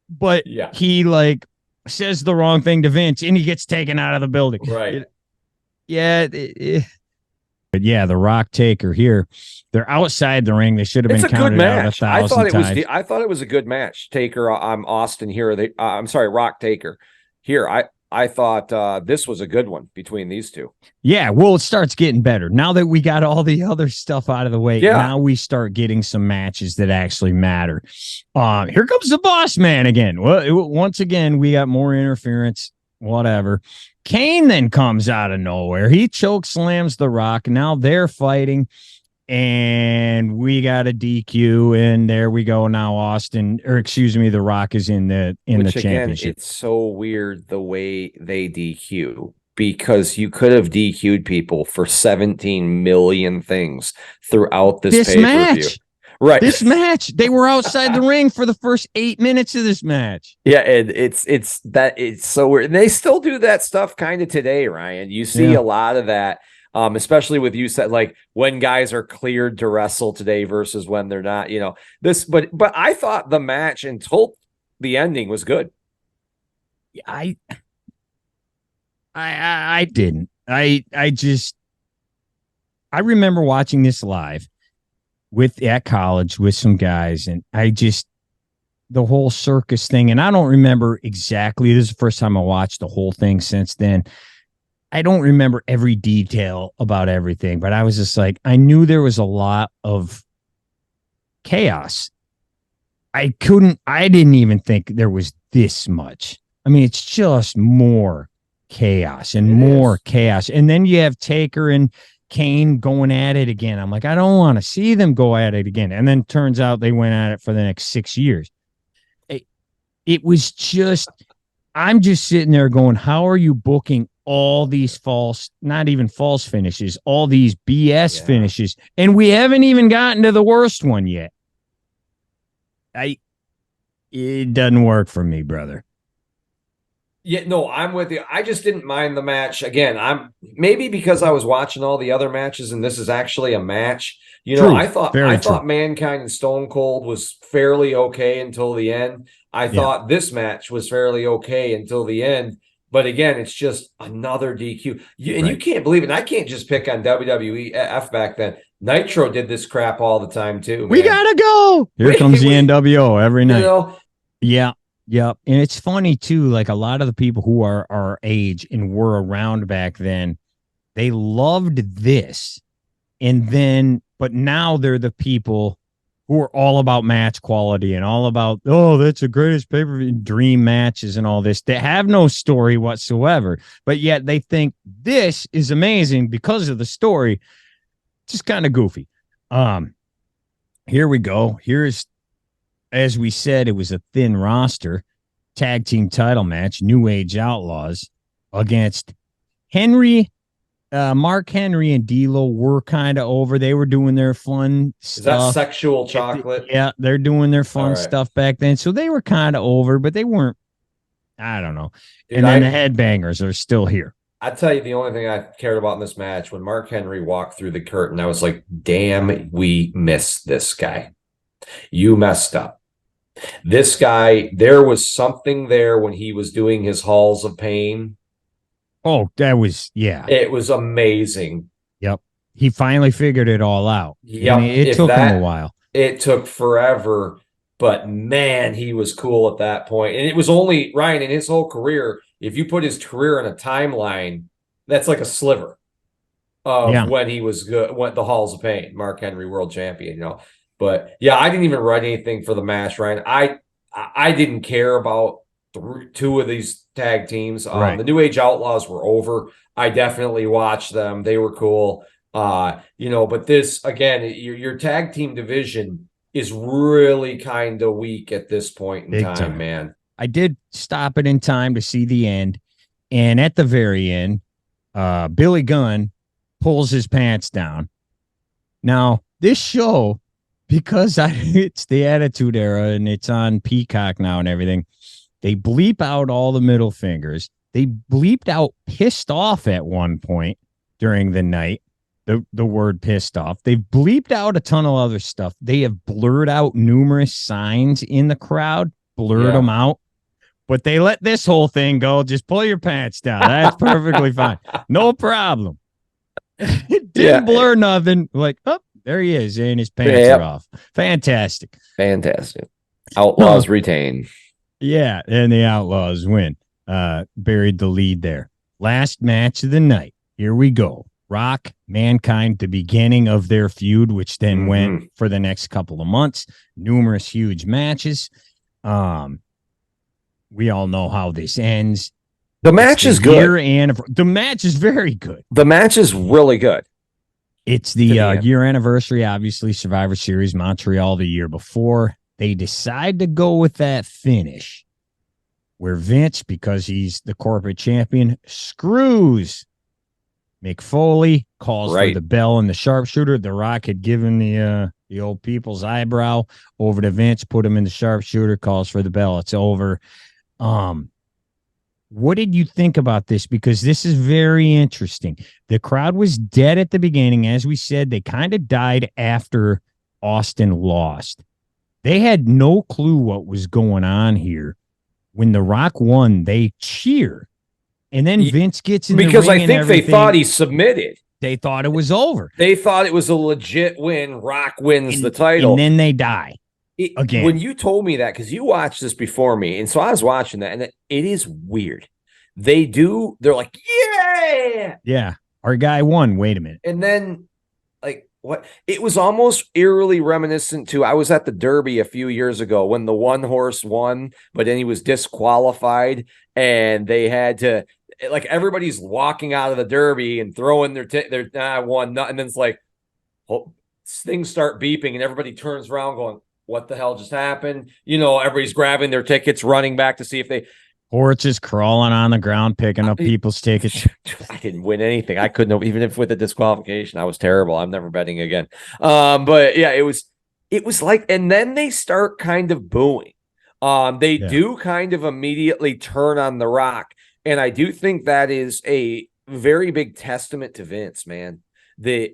But he like says the wrong thing to Vince and he gets taken out of the building. Right. But yeah, the Rock Taker here, they're outside the ring. They should have been counted out 1,000 times. I thought it was a good match. Taker, Austin here. I'm sorry, Rock Taker here. I thought this was a good one between these two. Yeah, well, it starts getting better now that we got all the other stuff out of the way. Yeah. Now we start getting some matches that actually matter. Here comes the Boss Man again. Well, once again, we got more interference. Whatever. Kane then comes out of nowhere. He choke slams the Rock. Now they're fighting, and we got a DQ, and there we go. Now the Rock is in the championship. It's so weird the way they DQ, because you could have DQ'd people for 17 million things throughout this pay-per-view. Match. Right. This match, they were outside the ring for the first 8 minutes of this match. Yeah, and it's so weird. And they still do that stuff kind of today, Ryan. You see a lot of that, especially with you said like when guys are cleared to wrestle today versus when they're not. But I thought the match until the ending was good. I didn't. I remember watching this live at college with some guys, and the whole circus thing, and I don't remember exactly. This is the first time I watched the whole thing since then. I don't remember every detail about everything, but I was just like, I knew there was a lot of chaos. I didn't even think there was this much. I mean, it's just more chaos and more chaos. And then you have Taker and Kane going at it again. I'm like, I don't want to see them go at it again. And then turns out they went at it for the next 6 years. It was just, I'm just sitting there going, how are you booking all these not even false finishes, all these BS finishes? And we haven't even gotten to the worst one yet. It doesn't work for me, brother. Yeah, no, I'm with you. I just didn't mind the match. Again, I'm maybe because I was watching all the other matches and this is actually a match. I thought Mankind and Stone Cold was fairly okay until the end. I thought this match was fairly okay until the end. But again, it's just another DQ. You can't believe it. And I can't just pick on WWF back then. Nitro did this crap all the time too. Man. We gotta go. Here comes the NWO every night. Yeah. Yep. And it's funny too, like a lot of the people who are our age and were around back then, they loved this. But now they're the people who are all about match quality and all about, that's the greatest pay-per-view, dream matches and all this. They have no story whatsoever, but yet they think this is amazing because of the story. Just kind of goofy. Here we go. Here's, as we said, it was a thin roster tag team title match. New Age Outlaws against Mark Henry and D'Lo were kind of over. They were doing their fun stuff. Is that Sexual Chocolate? Yeah, they're doing their fun stuff back then. So they were kind of over, but they weren't, I don't know. Dude, and then the Headbangers are still here. I tell you, the only thing I cared about in this match, when Mark Henry walked through the curtain, I was like, damn, we missed this guy. You messed up. This guy, there was something there when he was doing his Halls of Pain. Oh, that was, it was amazing. Yep. He finally figured it all out. Yep. It took him a while. It took forever, but man, he was cool at that point. And it was only, Ryan, in his whole career, if you put his career in a timeline, that's like a sliver of when he was good, when the Halls of Pain, Mark Henry, world champion, But yeah, I didn't even write anything for the match, Ryan. I didn't care about two of these tag teams. The New Age Outlaws were over. I definitely watched them. They were cool. But this, again, your tag team division is really kind of weak at this point in time, man. I did stop it in time to see the end. And at the very end, Billy Gunn pulls his pants down. Now, this show, because it's the Attitude Era and it's on Peacock now and everything, They bleep out all the middle fingers. They bleeped out pissed off at one point during the night. The word pissed off. They've bleeped out a ton of other stuff. They have blurred out numerous signs in the crowd, blurred them out. But they let this whole thing go. Just pull your pants down. That's perfectly fine. No problem. It didn't blur nothing. Like, oh, there he is, and his pants are off. Fantastic. Outlaws retain. Yeah, and the Outlaws win. Buried the lead there. Last match of the night. Here we go. Rock, Mankind, the beginning of their feud, which then went for the next couple of months. Numerous huge matches. We all know how this ends. The match is good. The match is very good. The match is really good. It's the year anniversary, obviously, Survivor Series, Montreal the year before. They decide to go with that finish where Vince, because he's the corporate champion, screws Mick Foley, calls for the bell and the sharpshooter. The Rock had given the old people's eyebrow over to Vince, put him in the sharpshooter, calls for the bell. It's over. What did you think about this? Because this is very interesting. The crowd was dead at the beginning. As we said, they kind of died after Austin lost. They had no clue what was going on here. When The Rock won, they cheer. And then Vince gets in the ring. Because I think they thought he submitted. They thought it was over. They thought it was a legit win. Rock wins the title. And then they die. Again. When you told me that, because you watched this before me, and so I was watching that, and it is weird. They're like, yeah. Yeah. Our guy won. Wait a minute. And then, like, what? It was almost eerily reminiscent to, I was at the Derby a few years ago when the one horse won, but then he was disqualified, and they had to, like, everybody's walking out of the Derby and throwing their one nut, and then it's like, things start beeping, and everybody turns around going, what the hell just happened? You know, everybody's grabbing their tickets, running back to see if they... Horses crawling on the ground, picking up people's tickets. I didn't win anything. I couldn't have, even if with the disqualification, I was terrible. I'm never betting again. But yeah, it was like, and then they start kind of booing. They do kind of immediately turn on The Rock. And I do think that is a very big testament to Vince, man.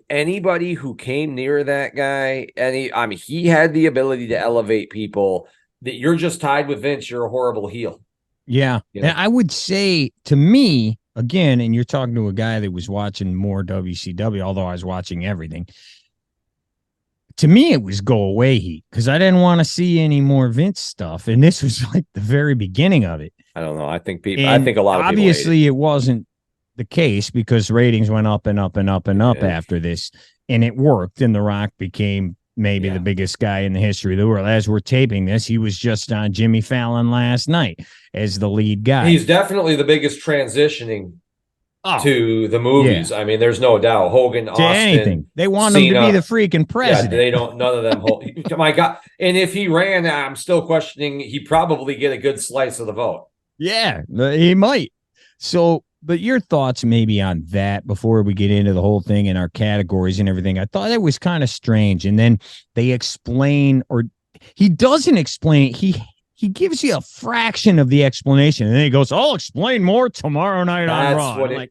Anybody who came near that guy, he had the ability to elevate people. That you're just tied with Vince, you're a horrible heel. Yeah. You know? And I would say, to me, again, and you're talking to a guy that was watching more WCW, although I was watching everything. To me, it was go away heat, because I didn't want to see any more Vince stuff. And this was like the very beginning of it. I don't know. I think a lot of people obviously it wasn't the case, because ratings went up and up and up and up after this, and it worked, and The Rock became maybe the biggest guy in the history of the world. As we're taping this, he was just on Jimmy Fallon last night as the lead guy. He's definitely the biggest transitioning to the movies. I mean, there's no doubt. Hogan, to Austin, anything. They want him to be the freaking president. Yeah, they don't. None of them. My God! And if he ran, I'm still questioning. He'd probably get a good slice of the vote. Yeah, he might. So, but your thoughts maybe on that before we get into the whole thing and our categories and everything. I thought it was kind of strange. And then they explain, or he doesn't explain. He gives you a fraction of the explanation. And then he goes, I'll explain more tomorrow night on Raw.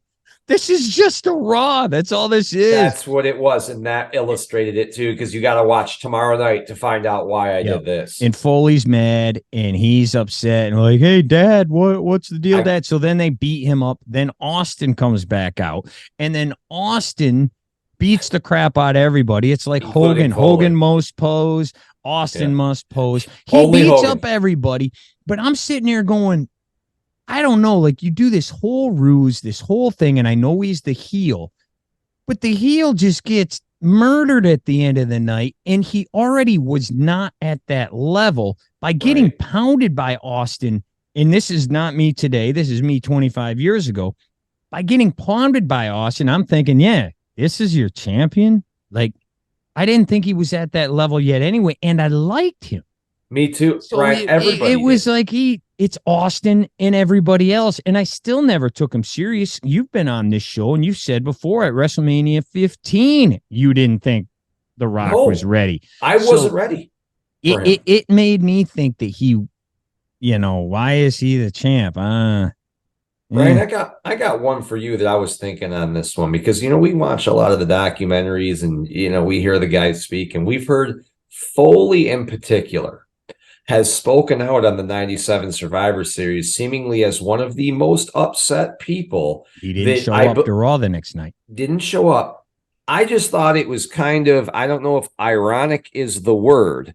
This is just a Raw. That's all this is. That's what it was. And that illustrated it too, because you got to watch tomorrow night to find out why I did this. And Foley's mad and he's upset and like, hey, Dad, what's the deal, Dad? So then they beat him up. Then Austin comes back out. And then Austin beats the crap out of everybody. It's like Hogan must pose. Austin must pose. He beats up everybody. But I'm sitting here going, I don't know, like, you do this whole ruse, this whole thing, and I know he's the heel, but the heel just gets murdered at the end of the night, and he already was not at that level by getting pounded by Austin, and this is not me today, this is me 25 years ago, by getting pounded by Austin, I'm thinking, yeah, this is your champion? Like, I didn't think he was at that level yet anyway, and I liked him. Me too. So everybody. It was like it's Austin and everybody else, and I still never took him serious. You've been on this show, and you said before at WrestleMania 15, you didn't think The Rock was ready. I wasn't ready. It made me think that he why is he the champ? Brian, I got one for you that I was thinking on this one because we watch a lot of the documentaries and we hear the guys speak, and we've heard Foley in particular has spoken out on the 97 Survivor Series seemingly as one of the most upset people. He didn't show up to Raw the next night. Didn't show up. I just thought it was kind of, I don't know if ironic is the word.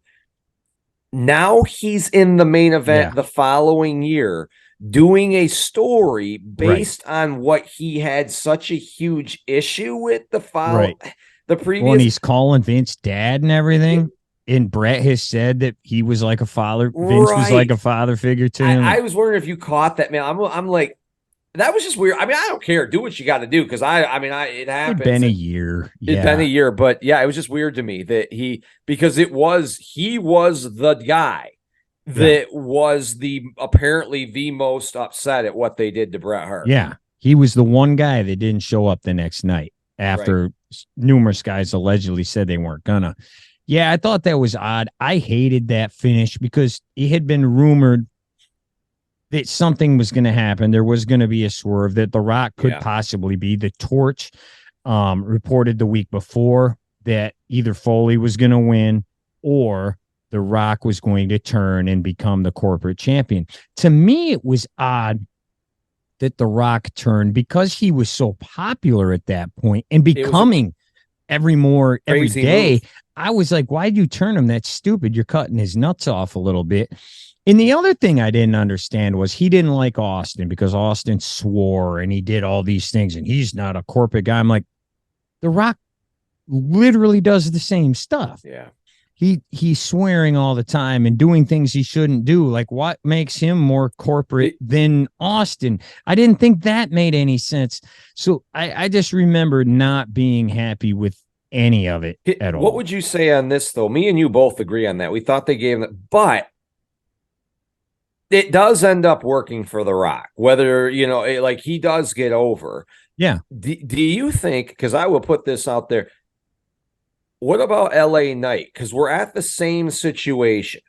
Now he's in the main event the following year doing a story based on what he had such a huge issue with the previous. When he's calling Vince dad and everything. And Brett has said that he was like a father. Vince was like a father figure to him. I was wondering if you caught that, man. I'm like, that was just weird. I mean, I don't care. Do what you got to do because it happened. It'd been a year. It'd been a year, but yeah, it was just weird to me that he was the guy that was apparently the most upset at what they did to Bret Hart. Yeah, he was the one guy that didn't show up the next night after numerous guys allegedly said they weren't gonna. Yeah, I thought that was odd. I hated that finish because it had been rumored that something was going to happen. There was going to be a swerve, that The Rock could possibly be. The Torch reported the week before that either Foley was going to win or The Rock was going to turn and become the corporate champion. To me, it was odd that The Rock turned because he was so popular at that point and becoming every day. Move. I was like, why'd you turn him? That's stupid. You're cutting his nuts off a little bit. And the other thing I didn't understand was he didn't like Austin because Austin swore and he did all these things and he's not a corporate guy. I'm like, The Rock literally does the same stuff. Yeah. He's swearing all the time and doing things he shouldn't do. Like, what makes him more corporate than Austin? I didn't think that made any sense. So I just remember not being happy with any of it at all. What would you say on this, though? Me and you both agree on that. We thought they gave them, but it does end up working for The Rock, whether, like he does get over. Yeah. Do you think, because I will put this out there, what about LA Knight? Because we're at the same situation.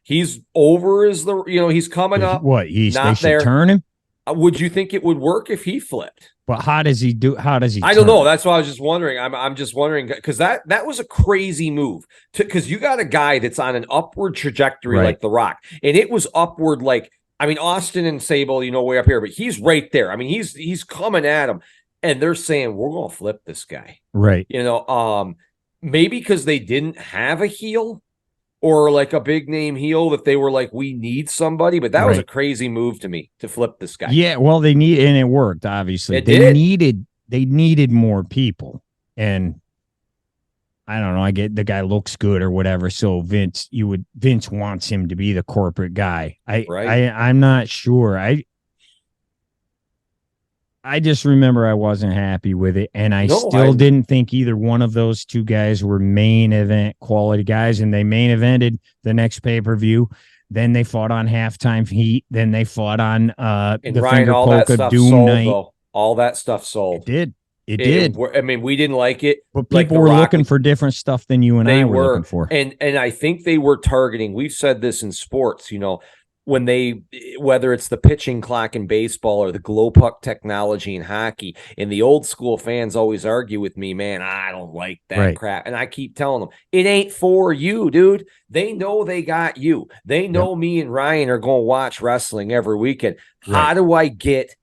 He's over as he's coming up. What? They should turn him? Would you think it would work if he flipped? But how does he do? How does he? I don't know. That's why I was just wondering. I'm just wondering because that was a crazy move. Because you got a guy that's on an upward trajectory like The Rock, and it was upward. Like Austin and Sable, way up here, but he's right there. I mean, he's coming at him, and they're saying we're going to flip this guy, right? Maybe because they didn't have a heel or like a big name heel that they were like, we need somebody. But that was a crazy move to me to flip this guy. Yeah, well, and it worked, obviously. They needed more people. And I don't know, I get the guy looks good or whatever. So Vince wants him to be the corporate guy. I'm not sure. I just remember I wasn't happy with it, and I didn't think either one of those two guys were main event quality guys, and they main evented the next pay-per-view. Then they fought on Halftime Heat. Then they fought on the Ryan, Finger Polka Doom sold, Night. Though. All that stuff sold. It did. I mean, we didn't like it. But people were looking for different stuff than you and I were looking for. And I think they were targeting, we've said this in sports, when whether it's the pitching clock in baseball or the glow puck technology in hockey, and the old school fans always argue with me, man, I don't like that crap. And I keep telling them, it ain't for you, dude. They know they got you. They know me and Ryan are going to watch wrestling every weekend. How do I get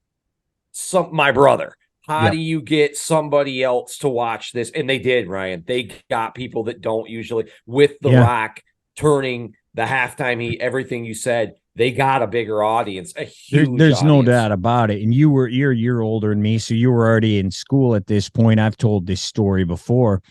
my brother? How do you get somebody else to watch this? And they did, Ryan. They got people that don't usually, with The Rock turning the Halftime Heat, everything you said. They got a bigger audience, a huge There's audience. No doubt about it. And you're a year older than me, so you were already in school at this point. I've told this story before.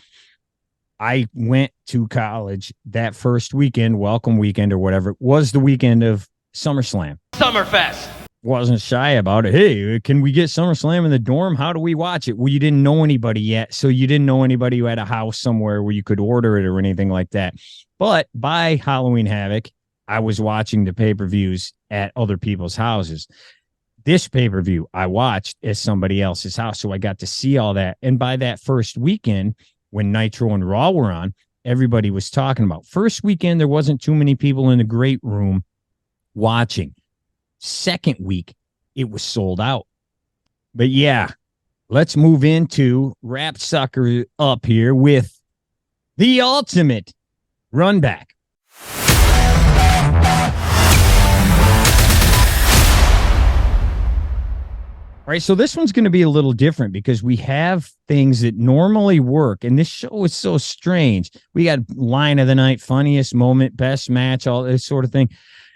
I went to college that first weekend, welcome weekend or whatever. It was the weekend of SummerSlam. Summerfest. Wasn't shy about it. Hey, can we get SummerSlam in the dorm? How do we watch it? Well, you didn't know anybody yet, so you didn't know anybody who had a house somewhere where you could order it or anything like that. But by Halloween Havoc, I was watching the pay-per-views at other people's houses. This pay-per-view I watched at somebody else's house, so I got to see all that. And by that first weekend, when Nitro and Raw were on, everybody was talking about. First weekend, there wasn't too many people in the great room. watching. Second week, it was sold out. But yeah, let's move into wrap sucker up here with the ultimate run back. All right, so this one's going to be a little different because we have things that normally work, and this show is so strange. We got line of the night, funniest moment, best match, all this sort of thing.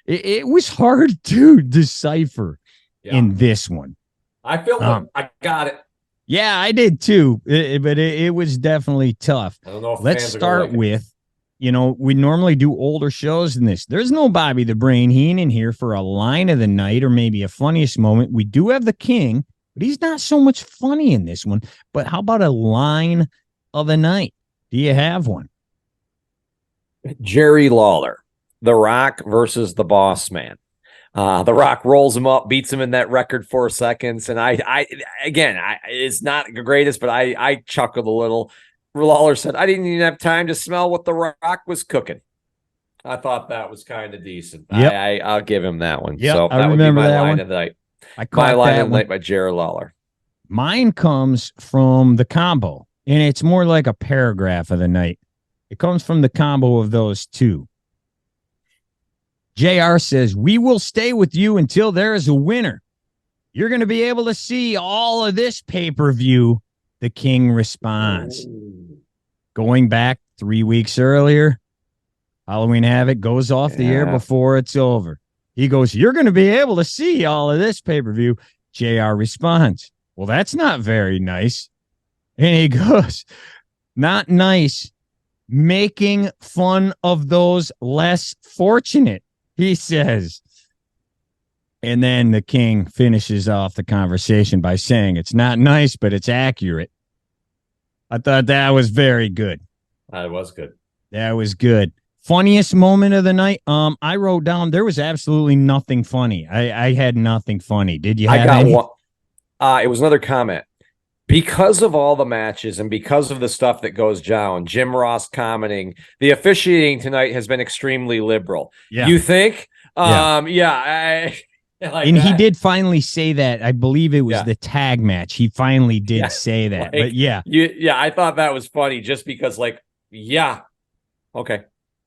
It was hard to decipher in this one. I feel like I got it. Yeah, I did too, but it was definitely tough. I don't know if Let's start with, we normally do older shows than this. There's no Bobby the Brain Heenan here for a line of the night or maybe a funniest moment. We do have the King, but he's not so much funny in this one. But how about a line of the night? Do you have one? Jerry Lawler, The Rock versus the Boss Man. The Rock rolls him up, beats him in that record 4 seconds. And it's not the greatest, but I chuckled a little. Lawler said, I didn't even have time to smell what The Rock was cooking. I thought that was kind of decent. Yep. I'll give him that one. Yep, So that would be my line of the night. My line of the night by Jerry Lawler. Mine comes from the combo, and it's more like a paragraph of the night. It comes from the combo of those two. JR says, we will stay with you until there is a winner. You're going to be able to see all of this pay-per-view. The King responds. Going back 3 weeks earlier, Halloween Havoc goes off the air before it's over. He goes, you're going to be able to see all of this pay-per-view. JR responds, well, that's not very nice. And he goes, not nice. Making fun of those less fortunate, he says. And then the King finishes off the conversation by saying, it's not nice, but it's accurate. I thought that was very good. That was good. That was good. Funniest moment of the night. I wrote down there was absolutely nothing funny. I had nothing funny. Did you have I got any? one. It was another comment. Because of all the matches and because of the stuff that goes down, Jim Ross commenting, the officiating tonight has been extremely liberal. Yeah. You think? And he did finally say that. I believe it was the tag match. He finally did say that. But I thought that was funny just because, okay.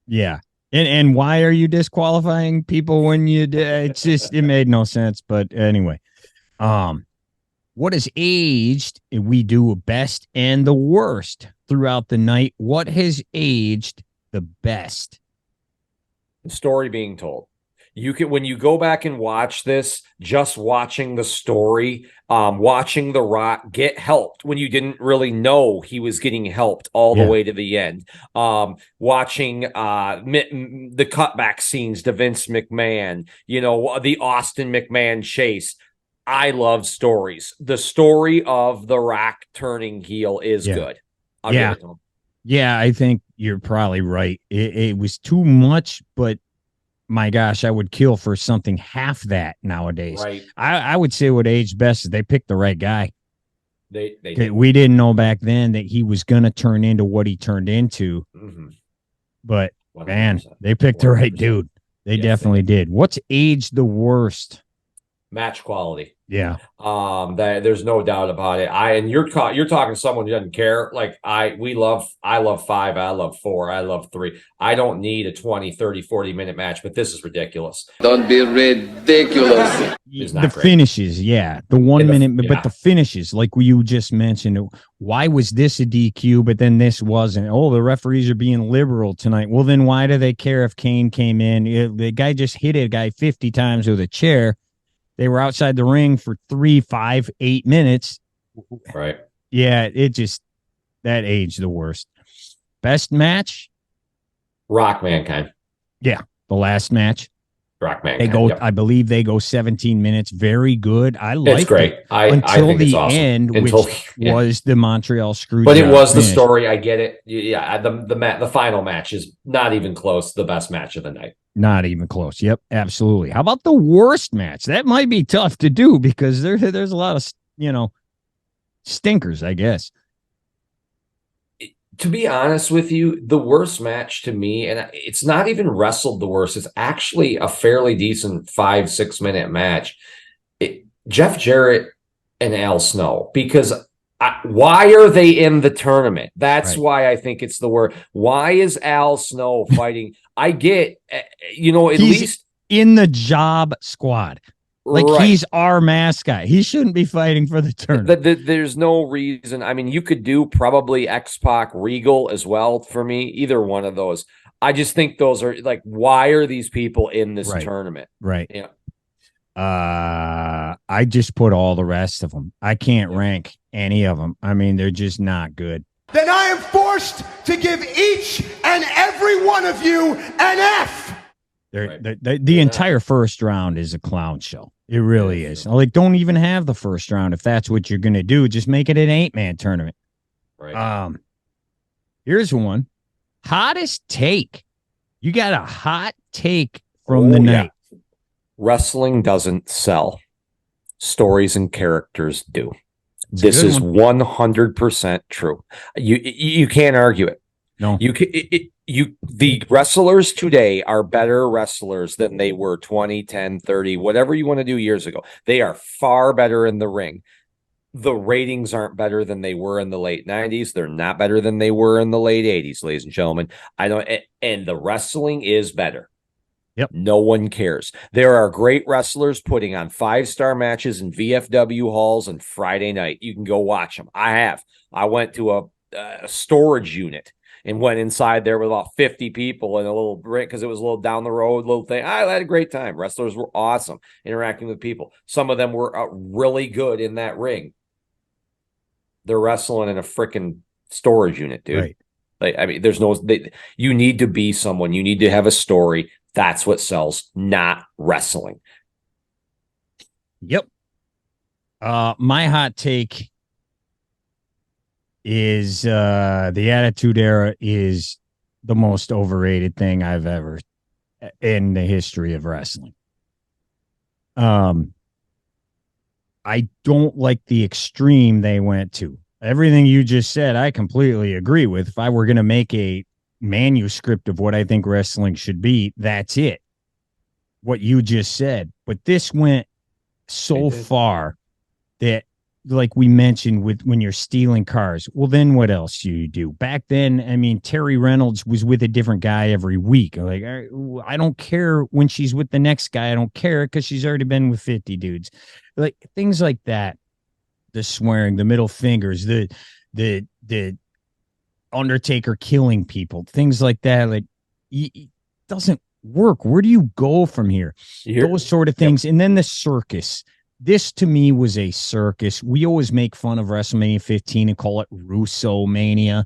Yeah. And why are you disqualifying people when you it's just it made no sense. But anyway, what has aged? We do a best and the worst throughout the night. What has aged the best? The story being told. You can, when you go back and watch this, just watching the story, watching The Rock get helped when you didn't really know he was getting helped all the way to the end. Watching the cutback scenes to Vince McMahon, the Austin McMahon chase. I love stories. The story of The Rock turning heel is good. I'll give it to him. Yeah, I think you're probably right. It was too much, but my gosh, I would kill for something half that nowadays. Right. I would say what aged best is they picked the right guy. They did. We didn't know back then that he was going to turn into what he turned into. Mm-hmm. But 100%. man, they picked the right dude. They definitely did. What's aged the worst? Match quality. Yeah. There's no doubt about it. You're talking to someone who doesn't care. I love 5, I love 4, I love 3. I don't need a 20, 30, 40-minute match, but this is ridiculous. Don't be ridiculous. The finishes, the 1 minute, but the finishes, like you just mentioned, why was this a DQ, but then this wasn't? Oh, the referees are being liberal tonight. Well, then why do they care if Kane came in? The guy just hit a guy 50 times with a chair. They were outside the ring for 3, 5, 8 minutes. Right. Yeah, that aged the worst. Best match? Rock Mankind. Yeah, the last match. Rock Mankind. They go. I believe they go 17 minutes. Very good. I like. It's great. Until think the it's awesome. end, which was the Montreal Screwjob. But it was the finish. story. I get it. Yeah. The final match is not even close to the best match of the night. Not even close. Yep, absolutely. How about the worst match? That might be tough to do because there's a lot of stinkers, I guess. To be honest with you, the worst match to me, and it's not even wrestled the worst, it's actually a fairly decent 5-6 minute match. Jeff Jarrett and Al Snow, because why are they in the tournament? That's Right. why I think it's the worst. Why is Al Snow fighting? I get, at He's least in the job squad. Like, right. he's our mascot. He shouldn't be fighting for the tournament. There's no reason. I mean, you could do probably X-Pac Regal as well for me. Either one of those. I just think those are like, why are these people in this tournament? Right. Yeah. I just put all the rest of them. I can't rank any of them. I mean, they're just not good. Then I am forced to give each and every one of you an F. The entire first round is a clown show. It really is. Like, don't even have the first round if that's what you're gonna do. Just make it an 8-man tournament. Right. Here's one. Hottest take. You got a hot take from the night. Yeah. Wrestling doesn't sell. Stories and characters do. This is 100% true. You can't argue it. No. The wrestlers today are better wrestlers than they were 20, 10, 30, whatever you want to do years ago. They are far better in the ring. The ratings aren't better than they were in the late 90s. They're not better than they were in the late 80s, ladies and gentlemen. And the wrestling is better. Yep. No one cares. There are great wrestlers putting on 5-star matches in VFW halls and Friday night. You can go watch them. I have. I went to a storage unit and went inside there with about 50 people in a little break because it was a little down the road, little thing. I had a great time. Wrestlers were awesome interacting with people. Some of them were really good in that ring. They're wrestling in a freaking storage unit, dude. Right. Like, I mean, you need to be someone. You need to have a story. That's what sells, not wrestling. Yep. My hot take is the Attitude Era is the most overrated thing I've ever in the history of wrestling. I don't like the extreme they went to. Everything you just said, I completely agree with. If I were going to make a manuscript of what I think wrestling should be, that's it. What you just said. But this went so far that, like we mentioned, with when you're stealing cars, well, then what else do you do? Back then, I mean, Terry Reynolds was with a different guy every week. Like, I don't care when she's with the next guy. I don't care because she's already been with 50 dudes. Like, things like that. The swearing, the middle fingers, the Undertaker killing people, things like that. Like, it doesn't work. Where do you go from here? Those sort of things. Yep. And then the circus. This to me was a circus. We always make fun of WrestleMania 15 and call it Russo Mania.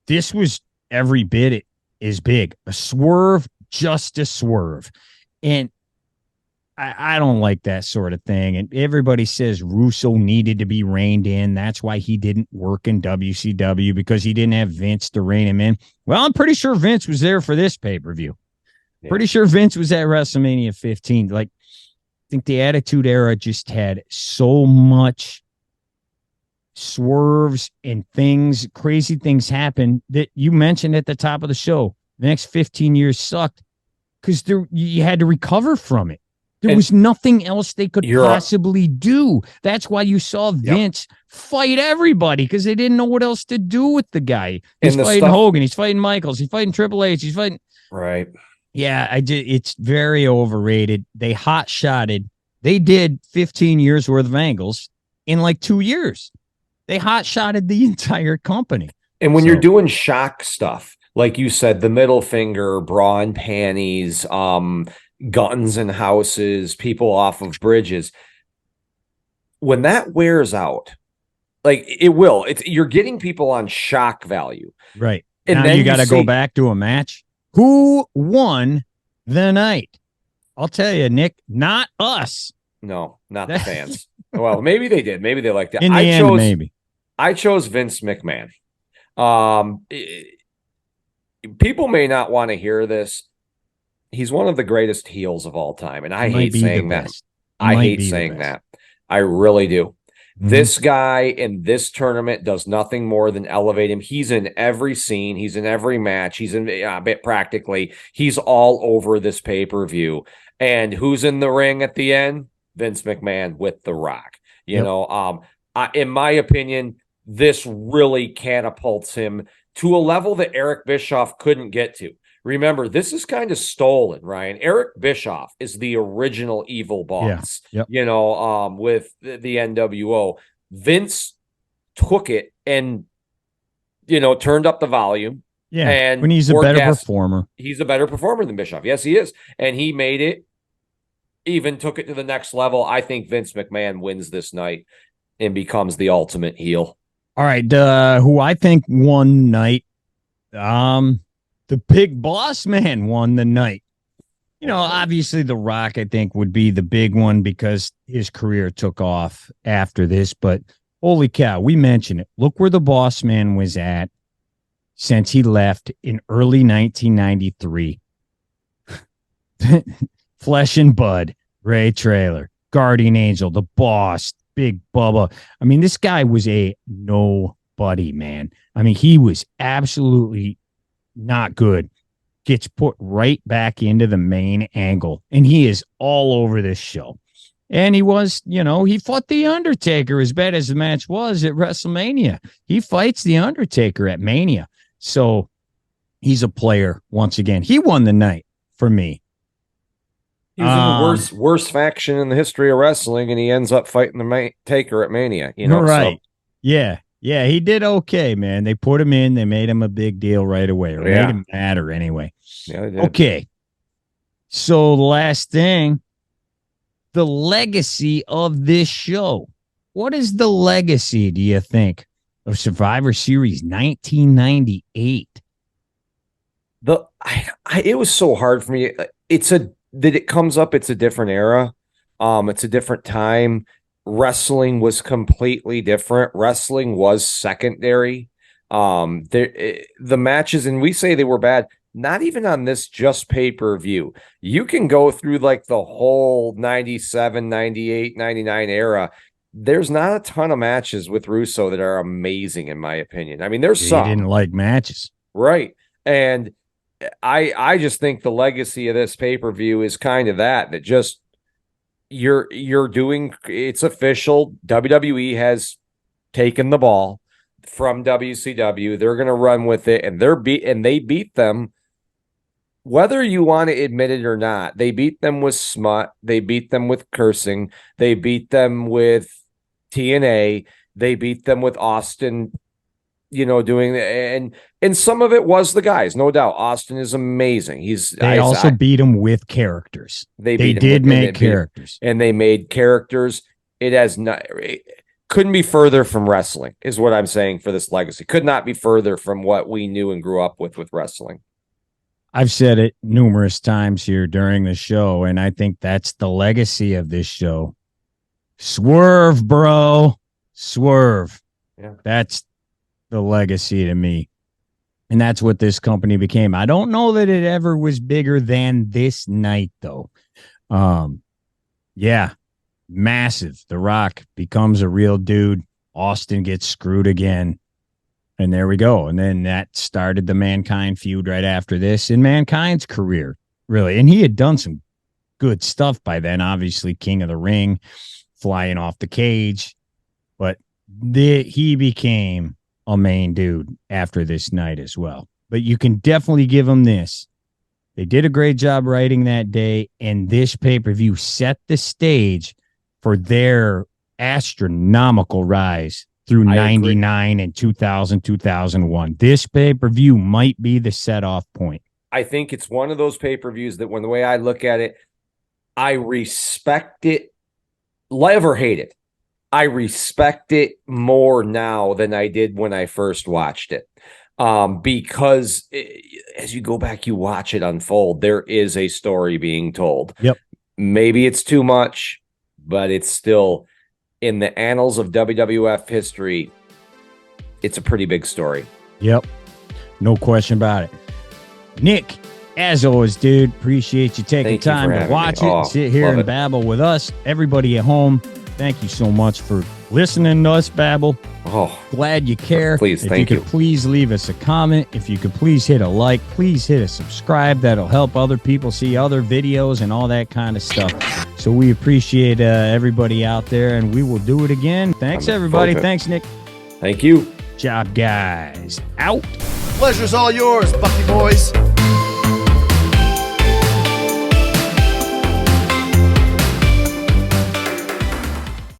This was every bit as big. A swerve, just a swerve. And I don't like that sort of thing. And everybody says Russo needed to be reined in. That's why he didn't work in WCW, because he didn't have Vince to rein him in. Well, I'm pretty sure Vince was there for this pay-per-view. Yeah. Pretty sure Vince was at WrestleMania 15. Like, I think the Attitude Era just had so much swerves and things, crazy things happen that you mentioned at the top of the show. The next 15 years sucked because you had to recover from it. There was nothing else they could possibly do. That's why you saw Vince fight everybody, because they didn't know what else to do with the guy. He's fighting Hogan. He's fighting Michaels. He's fighting Triple H. He's fighting. Right. Yeah, it's very overrated. They hot-shotted. They did 15 years worth of angles in like 2 years. They hot-shotted the entire company. And when you're doing shock stuff, like you said, the middle finger, bra and panties, guns and houses, people off of bridges, when that wears out, like it will, you're getting people on shock value. Right. And now then you got to go back to a match. Who won the night? I'll tell you, Nick, not us. No, not the fans. Well, maybe they did. Maybe they liked it. In the end, maybe. I chose Vince McMahon. People may not want to hear this. He's one of the greatest heels of all time, and I hate saying that. I hate saying that. I really do. This guy in this tournament does nothing more than elevate him. He's in every scene. He's in every match. He's in practically. He's all over this pay-per-view. And who's in the ring at the end? Vince McMahon with The Rock. You know, in my opinion, this really catapults him to a level that Eric Bischoff couldn't get to. Remember, this is kind of stolen, Ryan. Eric Bischoff is the original evil boss, you know, with the NWO. Vince took it and, you know, turned up the volume. Yeah, and when he's a better performer. He's a better performer than Bischoff. Yes, he is. And he made it, even took it to the next level. I think Vince McMahon wins this night and becomes the ultimate heel. All right, who I think won night, the Big Boss Man won the night. You know, obviously The Rock, I think, would be the big one because his career took off after this. But holy cow, we mentioned it. Look where the Boss Man was at since he left in early 1993. Flesh and Bud, Ray Traylor, Guardian Angel, The Boss, Big Bubba. I mean, this guy was a nobody, man. I mean, he was absolutely not good. Gets put right back into the main angle, and he is all over this show. And he was, you know, he fought The Undertaker as bad as the match was at WrestleMania. He fights The Undertaker at Mania. So he's a player once again. He won the night for me. He was in the worst faction in the history of wrestling, and he ends up fighting the Taker at Mania. You know, right? So. Yeah, he did okay, man. They put him in. They made him a big deal right away, or made him matter anyway. Yeah, they did. Okay. So the last thing, the legacy of this show. What is the legacy, do you think, of Survivor Series 1998? It was so hard for me. It comes up. It's a different era. It's a different time. Wrestling was completely different. Wrestling was secondary. The matches, and we say they were bad, not even on this just pay-per-view. You can go through like the whole 97, 98, 99 era. There's not a ton of matches with Russo that are amazing, in my opinion. I mean, there's some. He didn't like matches. Right. And I just think the legacy of this pay-per-view is kind of that just you're doing, it's official. WWE has taken the ball from WCW. They're going to run with it, and they beat them. Whether you want to admit it or not, they beat them with smut. They beat them with cursing. They beat them with TNA. They beat them with Austin, you know, doing and some of it was the guys, no doubt. Austin is amazing. They also beat him with characters. They did make characters, and they made characters. It couldn't be further from wrestling, is what I'm saying for this legacy. Could not be further from what we knew and grew up with wrestling. I've said it numerous times here during the show, and I think that's the legacy of this show. Swerve, bro. Swerve. Yeah. That's the legacy to me. And that's what this company became. I don't know that it ever was bigger than this night, though. Yeah. Massive. The Rock becomes a real dude. Austin gets screwed again. And there we go. And then that started the Mankind feud right after this in Mankind's career, really. And he had done some good stuff by then. Obviously, King of the Ring, flying off the cage. But he became a main dude after this night as well. But you can definitely give him this. They did a great job writing that day, and this pay-per-view set the stage for their astronomical rise through 99 and 2000, 2001. This pay-per-view might be the set-off point. I think it's one of those pay-per-views that when the way I look at it, I respect it, love or hate it. I respect it more now than I did when I first watched it. Because as you go back, you watch it unfold, there is a story being told. Yep. Maybe it's too much, but it's still in the annals of WWF history. It's a pretty big story. Yep. No question about it. Nick, as always, dude, appreciate you taking time to watch it and sit here and babble with us. Everybody at home, thank you so much for listening to us babble. Oh, Glad you care. please, if thank you you. could please leave us a comment. If you could please hit a like, please hit a subscribe. That'll help other people see other videos and all that kind of stuff. So we appreciate everybody out there, and we will do it again. Thanks, everybody. Thanks, Nick. Thank you. Job, guys. Out. Pleasure's all yours, Bucky boys.